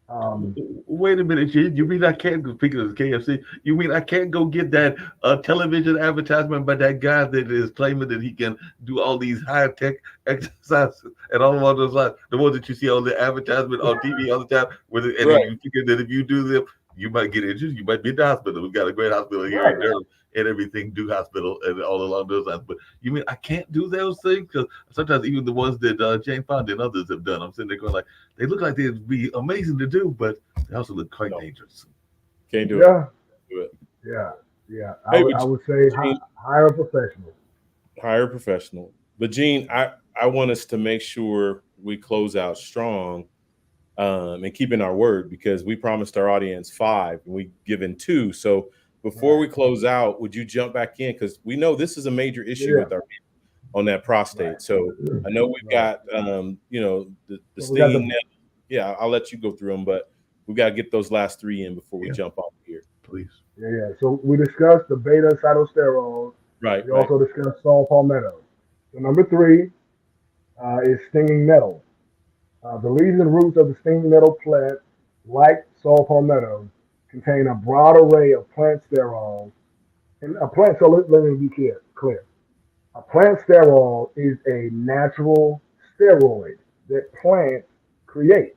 Um, Wait a minute, you mean I can't go, speaking of the KFC, you mean I can't go get that television advertisement by that guy that is claiming that he can do all these high tech exercises and all of those lines, the ones that you see on the advertisement on TV all the time, and if Right. you figure that if you do them, you might get injured, you might be in the hospital. We've got a great hospital here in right. Durham and everything, Duke Hospital, and all along those lines. But you mean I can't do those things? Because sometimes even the ones that Jane Fonda and others have done, I'm sitting there going like, they look like they'd be amazing to do, but they also look quite No, dangerous. can't do it. Yeah. Do it. Yeah. Yeah. I Hey, would but I would say Gene, hire a professional. hire a professional. But Gene, I want us to make sure we close out strong, and keeping our word because we promised our audience five and we given two. So before Right. we close out, would you jump back in because we know this is a major issue Yeah. with our on that prostate. So I know we've Right. got the So we got stinging the nettle. Yeah, I'll let you go through them, but we got to get those last three in before we Yeah. jump off here. Please. yeah. So we discussed the beta cytosterols. Right, We right. also discussed saw palmetto. So number three is stinging nettle. The leaves and roots of the stinging nettle plant, like saw palmetto, contain a broad array of plant sterols. And a plant, so let me be clear. A plant sterol is a natural steroid that plants create.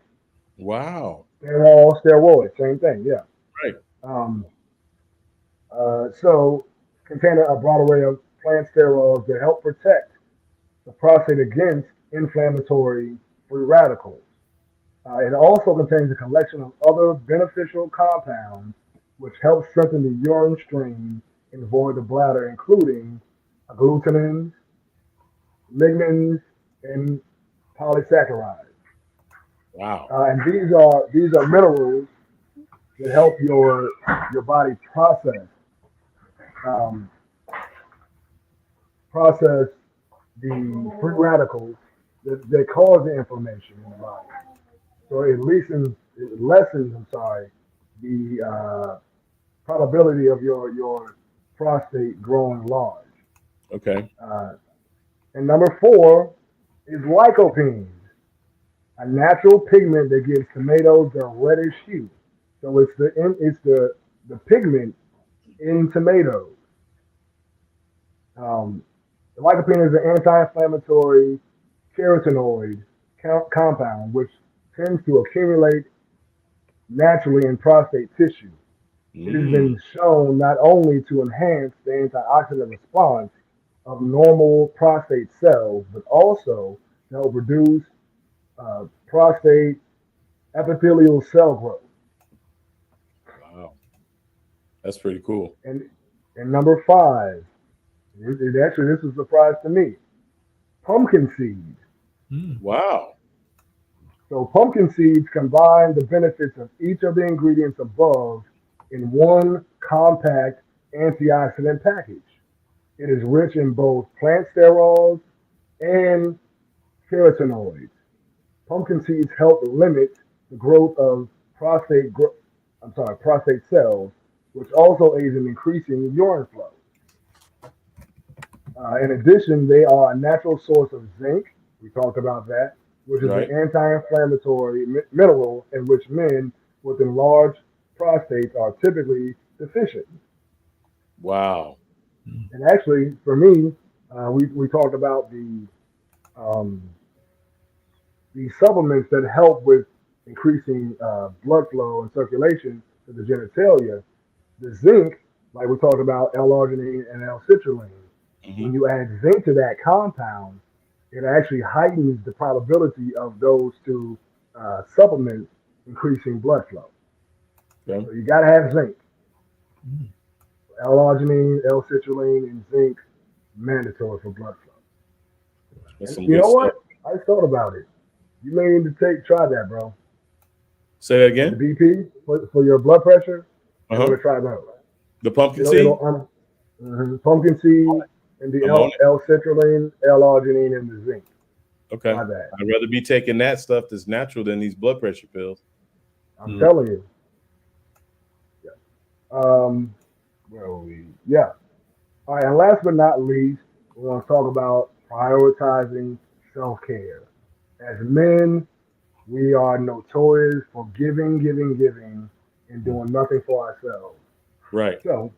Wow. Steroid, same thing, yeah. Right. Um, so containing a broad array of plant sterols that help protect the prostate against inflammatory free radicals. It also contains a collection of other beneficial compounds which help strengthen the urine stream and avoid the bladder, including agglutinins, lignans, and polysaccharides. Wow. And these are minerals that help your body um, process the free radicals that cause the inflammation in the body. So it lessens, the probability of your prostate growing large. Okay. Uh, and number four is lycopene, a natural pigment that gives tomatoes their reddish hue. So it's the pigment in tomatoes. Um, the lycopene is an anti-inflammatory carotenoid compound which tends to accumulate naturally in prostate tissue. It has Mm. been shown not only to enhance the antioxidant response of normal prostate cells, but also to help reduce prostate epithelial cell growth. Wow. That's pretty cool. And number five, actually this was a surprise to me, pumpkin seeds. Mm. Wow. So pumpkin seeds combine the benefits of each of the ingredients above in one compact antioxidant package. It is rich in both plant sterols and carotenoids. Pumpkin seeds help limit the growth of prostate cells, which also aids in increasing urine flow. In addition, they are a natural source of zinc. We talked about that, which is an Right. anti-inflammatory mineral in which men with enlarged prostates are typically deficient. Wow. Mm. And actually, for me, we talked about um, the supplements that help with increasing blood flow and circulation to the genitalia. The zinc, like we talked about L-arginine and L-citrulline, Hmm. when you add zinc to that compound, it actually heightens the probability of those two supplements increasing blood flow. Okay. So you got to have zinc, Mm. L-arginine, L-citrulline, and zinc mandatory for blood flow. That's And some you good know stuff. what? I thought about it. You may need to try that, bro. Say that For the again. BP, for your blood pressure, you want Uh-huh. to try those. The pumpkin It'll seed? pumpkin seed and the I'm on it. L-citrulline, L-arginine, and the zinc. Okay. Try that. I'd rather be taking that stuff that's natural than these blood pressure pills. I'm Mm. telling you. Yeah. Where are we? Yeah. All right. And last but not least, we want to talk about prioritizing self-care. As men, we are notorious for giving, giving, giving, and doing nothing for ourselves. Right. So,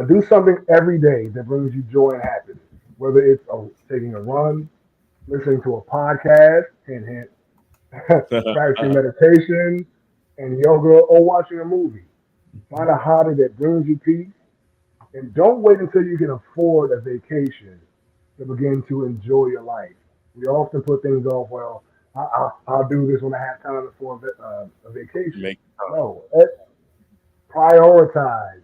do something every day that brings you joy and happiness. Whether it's taking a run, listening to a podcast, hint, hint, practicing meditation and yoga, or watching a movie. Find a hobby that brings you peace, and don't wait until you can afford a vacation to begin to enjoy your life. We often put things off. Well, I'll do this when I have time for a vacation. Make time. No, prioritize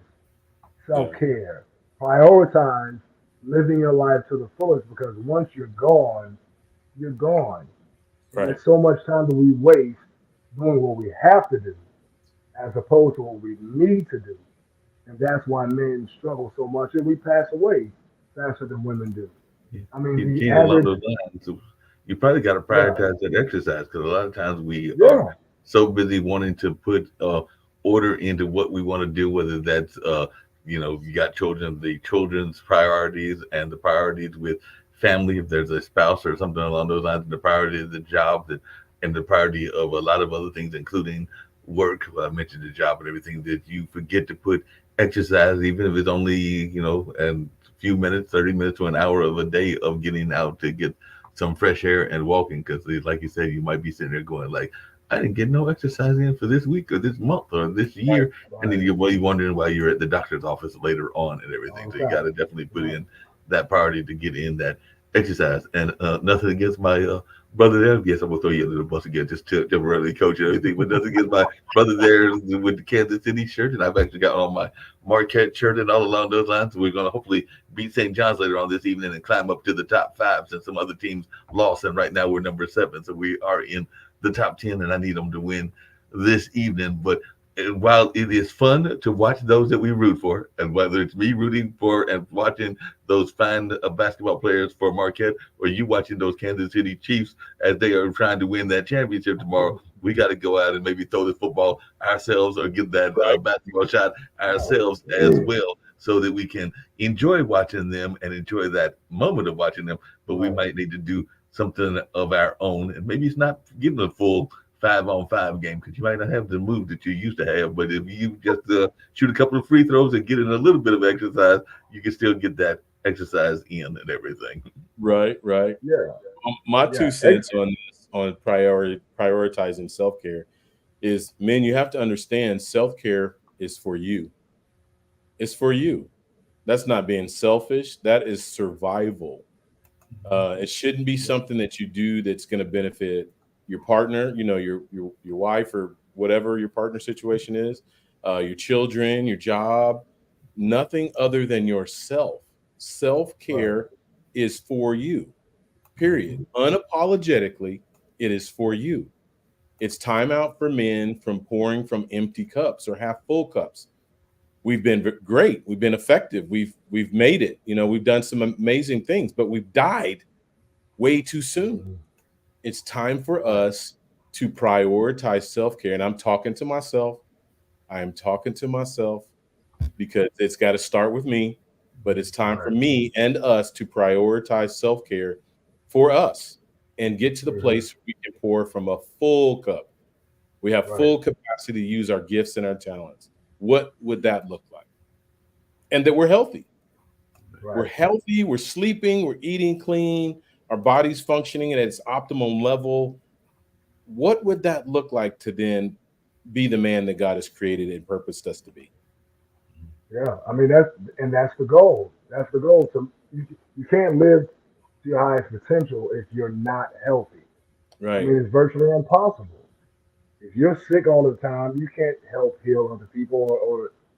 self Yeah. care. Prioritize living your life to the fullest because once you're gone, you're gone. And Right. there's so much time that we waste doing what we have to do as opposed to what we need to do. And that's why men struggle so much and we pass away faster than women do. I mean, the Keen along average, those lines. So you probably got to yeah, prioritize that exercise because a lot of times we are yeah, so busy wanting to put order into what we want to do, whether that's you got children, the children's priorities and the priorities with family, if there's a spouse or something along those lines, and the priority of the job and the priority of a lot of other things, including work. Well, I mentioned the job and everything that you forget to put exercise, even if it's only and few minutes, 30 minutes to an hour of a day of getting out to get some fresh air and walking. Because, like you said, you might be sitting there going like, I didn't get no exercise in for this week or this month or this right, year, and then right, you're wondering why you're at the doctor's office later on and everything. So you got okay, to definitely put right, in that priority to get in that exercise. And nothing against my brother there. Yes, I'm gonna throw you a little bus again, just temporarily coach and everything. But nothing against my brother there with the Kansas City shirt, and I've actually got on my Marquette shirt and all along those lines. We're gonna hopefully beat St. John's later on this evening and climb up to the top five since some other teams lost. And right now we're number 7, so we are in the top 10, and I need them to win this evening. But while it is fun to watch those that we root for, and whether it's me rooting for and watching those fine basketball players for Marquette, or you watching those Kansas City Chiefs as they are trying to win that championship tomorrow, we got to go out and maybe throw the football ourselves or get that Right. basketball shot ourselves as well, so that we can enjoy watching them and enjoy that moment of watching them. But we right, might need to do something of our own, and maybe it's not getting a full 5-on-5 game because you might not have the move that you used to have. But if you just shoot a couple of free throws and get in a little bit of exercise, you can still get that exercise in and everything. Right. Right. yeah, My yeah, 2 cents on this, on prioritizing self care is, men, you have to understand self care is for you. It's for you. That's not being selfish. That is survival. It shouldn't be yeah, something that you do that's going to benefit your partner, your wife or whatever your partner situation is, your children, your job. Nothing other than yourself. Self right, care is for you. Period. Unapologetically, it is for you. It's time out for men from pouring from empty cups or half full cups. We've been great. We've been effective. We've made it. We've done some amazing things, but we've died way too soon. mhm, It's time for right, us to prioritize self-care. And I'm talking to myself. I am talking to myself because it's got to start with me, but it's time for right, me and us to prioritize self-care for us and get to the mhm, place where we can pour from a full cup. We have right, full capacity to use our gifts and our talents. What would that look like? And that we're healthy. We're right, healthy, we're sleeping, we're eating clean, our body's functioning at its optimum level. What would that look like to then be the man that God has created and purposed us to be? yeah. I mean, that's the goal. That's the goal. So you can't live to your highest potential if you're not healthy. I Right. mean, it's virtually impossible. If you're sick all the time, you can't help heal other people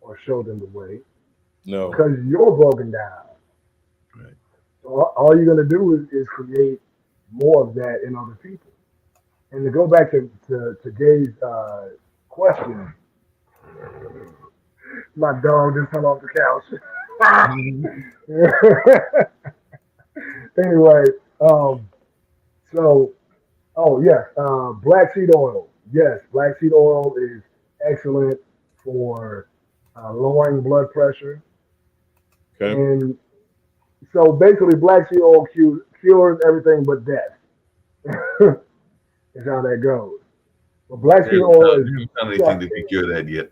or show them the way No. because you're broken down. Right. So all you're gonna do is create more of that in other people. And to go back to Gay's question, my dog just fell off the couch. Anyway, um, so oh yes, black seed oil. Yes, black seed oil is excellent for lowering blood pressure, Okay. and so basically, black seed oil cures everything but death. Is how that goes. But black seed There's oil is not just found anything stuff. to be cure that yet.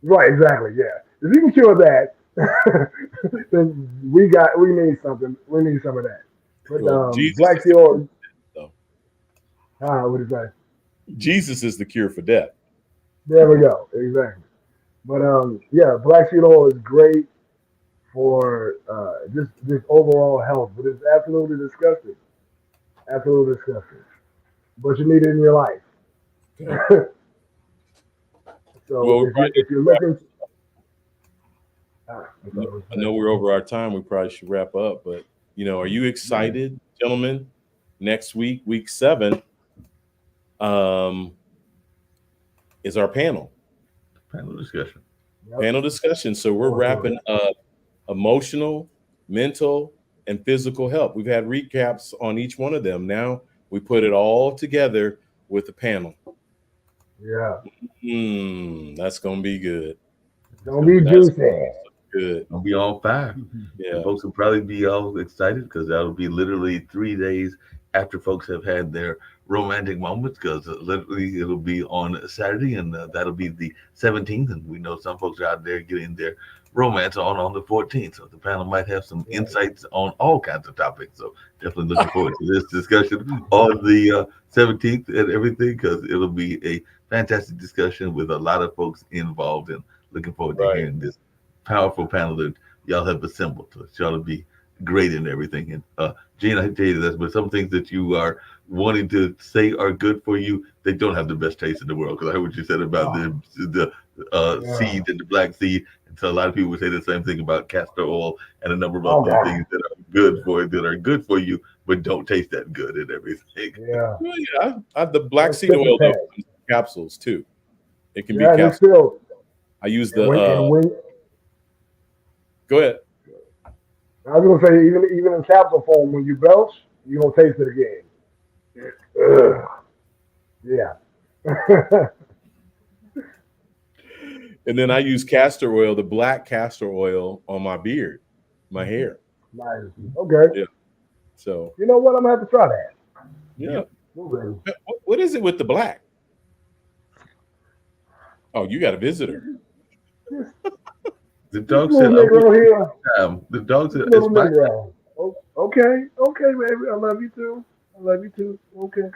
Right, exactly. Yeah. If you can cure that, then we need something. We need some of that. But Well, Jesus black is seed the cure oil. for death, What is that? though. Jesus is the cure for death. There we go. Exactly. But yeah, black seed oil is great for just overall health, but it's absolutely disgusting. Absolutely disgusting. But you need it in your life. Okay. So Well, we're getting if you're looking, I'm I sorry, what's know that? we're over our time. We probably should wrap up, but are you Yeah. excited, gentlemen? Next week, week 7, um, is our panel. Panel discussion. Yep. Panel discussion. So we're Forward to it. wrapping up emotional, mental, and physical help. We've had recaps on each one of them. Now we put it all together with the panel. Yeah. That's gonna be good. Don't be juicy. Good. I'll be on fire. Yeah. And folks will probably be all excited because that'll be literally 3 days after folks have had their romantic moments, because literally it'll be on Saturday, and that'll be the 17th. And we know some folks are out there getting their romance on the 14th. So the panel might have some insights on all kinds of topics. So definitely looking forward to this discussion on the 17th and everything, because it'll be a fantastic discussion with a lot of folks involved, and looking forward to hearing this powerful panel that y'all have assembled. So it's y'all to be great and everything. And Gene, I tell you this, but some things that you are wanting to say are good for you, they don't have the best taste in the world. Because I heard what you said about the seed and the black seed. And so a lot of people would say the same thing about castor oil and a number of other things that are good for you, but don't taste that good and everything. Yeah. Well, yeah. The black seed oil capsules too. It can be capsules. Still, I use the. Go ahead. I was gonna say, even in capsule form, when you belch, you gonna taste it again. Yeah. And then I use castor oil, the black castor oil, on my beard, my hair. Nice. Okay. Yeah. So you know what? I'm gonna have to try that. Yeah. What is it with the black? Oh, you got a visitor. The dog said, the dog said, it's my time. Okay, baby. I love you too. Okay.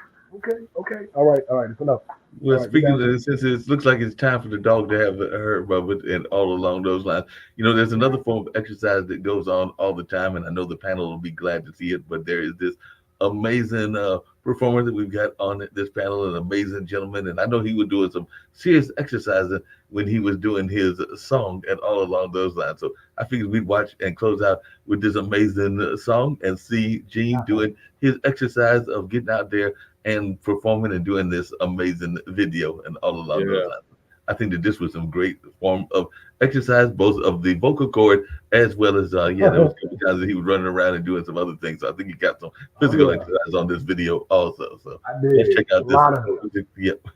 All right. It's enough. Well, speaking of this, since it looks like it's time for the dog to have her moment, and all along those lines, there's another form of exercise that goes on all the time, and I know the panel will be glad to see it, but there is this amazing performer that we've got on this panel, an amazing gentleman, and I know he was doing some serious exercising when he was doing his song and all along those lines. So I figured we'd watch and close out with this amazing song and see Gene doing his exercise of getting out there and performing and doing this amazing video and all along those lines. I think that this was some great form of exercise, both of the vocal cord as well as, there was a couple times that he was running around and doing some other things. So I think he got some physical exercise on this video also. So let's check out this. Yep.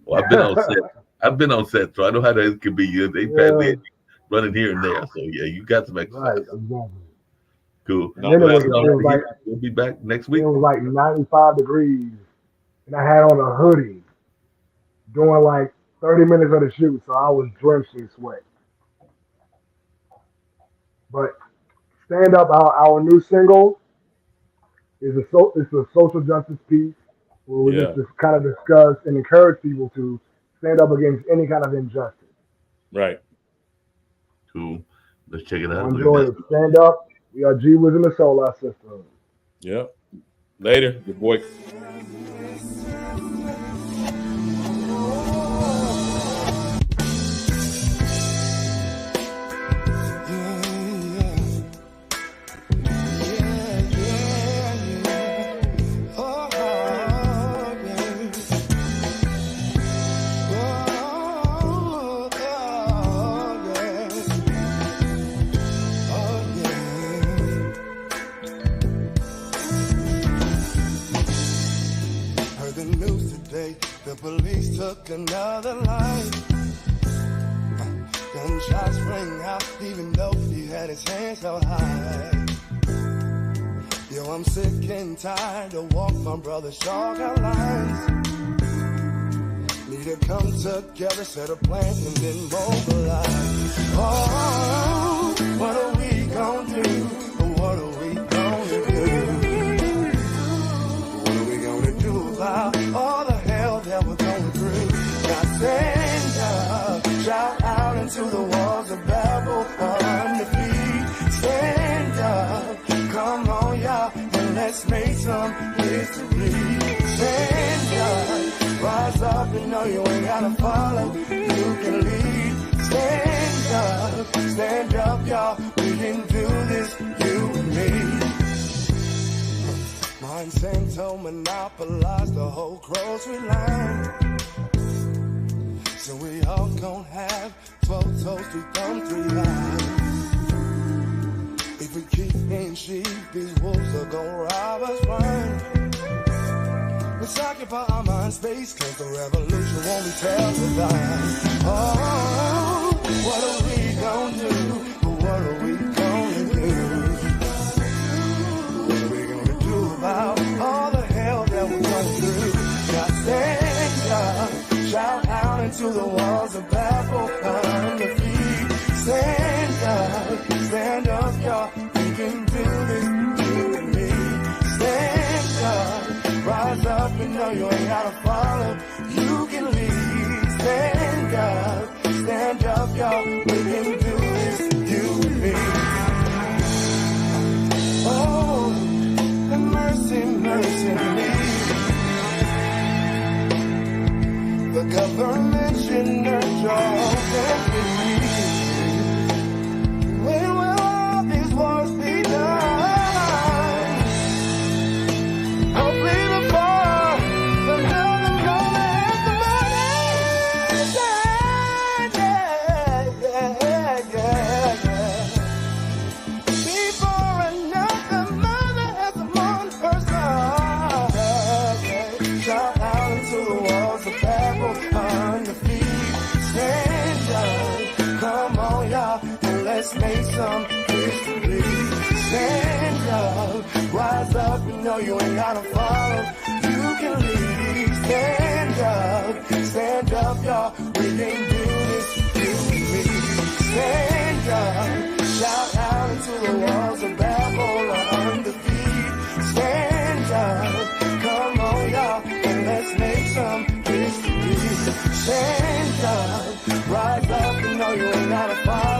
Well, I've been on set, so I know how that can be. They probably running here and there. So yeah, you got some exercise. Right, exactly. Cool. We'll be back next week. It was like 95 degrees, and I had on a hoodie doing like 30 minutes of the shoot, so I was drenched in sweat. But Stand Up, our new single, it's a social justice piece where we just kind of discuss and encourage people to stand up against any kind of injustice. Right. Cool. Let's check it out. Enjoy it. Stand Up. We are G Wiz in the Solar System. Yep. Later, your boy. Took another life. Gunshots rang out, even though he had his hands held high. Yo, I'm sick and tired of walk my brother's short lines. Need to come together, set a plan, and then mobilize. Oh, what are we gonna do? What are we gonna do? What are we gonna do about all the hell that we're going through? Stand up, shout out into the walls of Babel on the feet. Stand up, come on y'all, and let's make some history. Stand up, rise up and know you ain't gotta follow, you can lead. Stand up y'all, we can do this, you and me. Monsanto monopolized the whole grocery line. So we all gon' have 12 toes, 3 thumbs, 3 lives. If we keep in sheep, these wolves are gonna rob us blind. Let's occupy our mind space, cause the revolution won't be televised. Oh, what are we gonna do? What are we gonna do? What are we gonna do about all the hell that we're going through? Now stand up, shout out into the walls of Babel on your feet. Stand up, y'all, we can do this, you and me. Stand up, rise up and know you ain't gotta follow, you can lead. Stand up, y'all, we can do this, you and me. Oh, have mercy, mercy me. The government should nurture all that when will all these wars be done? Hopefully before another moment has the money. Before another mother has the one person. Shout out into the walls of Babel on your feet. Stand up, come on y'all. Let's make some history. Stand up, rise up and know you ain't gotta follow, you can lead. Stand up, y'all, we can do this, you and me. Stand up, shout out into the walls of Babel on the feet. Stand up, come on y'all, and let's make some history. Stand up, rise up and know you ain't gotta follow.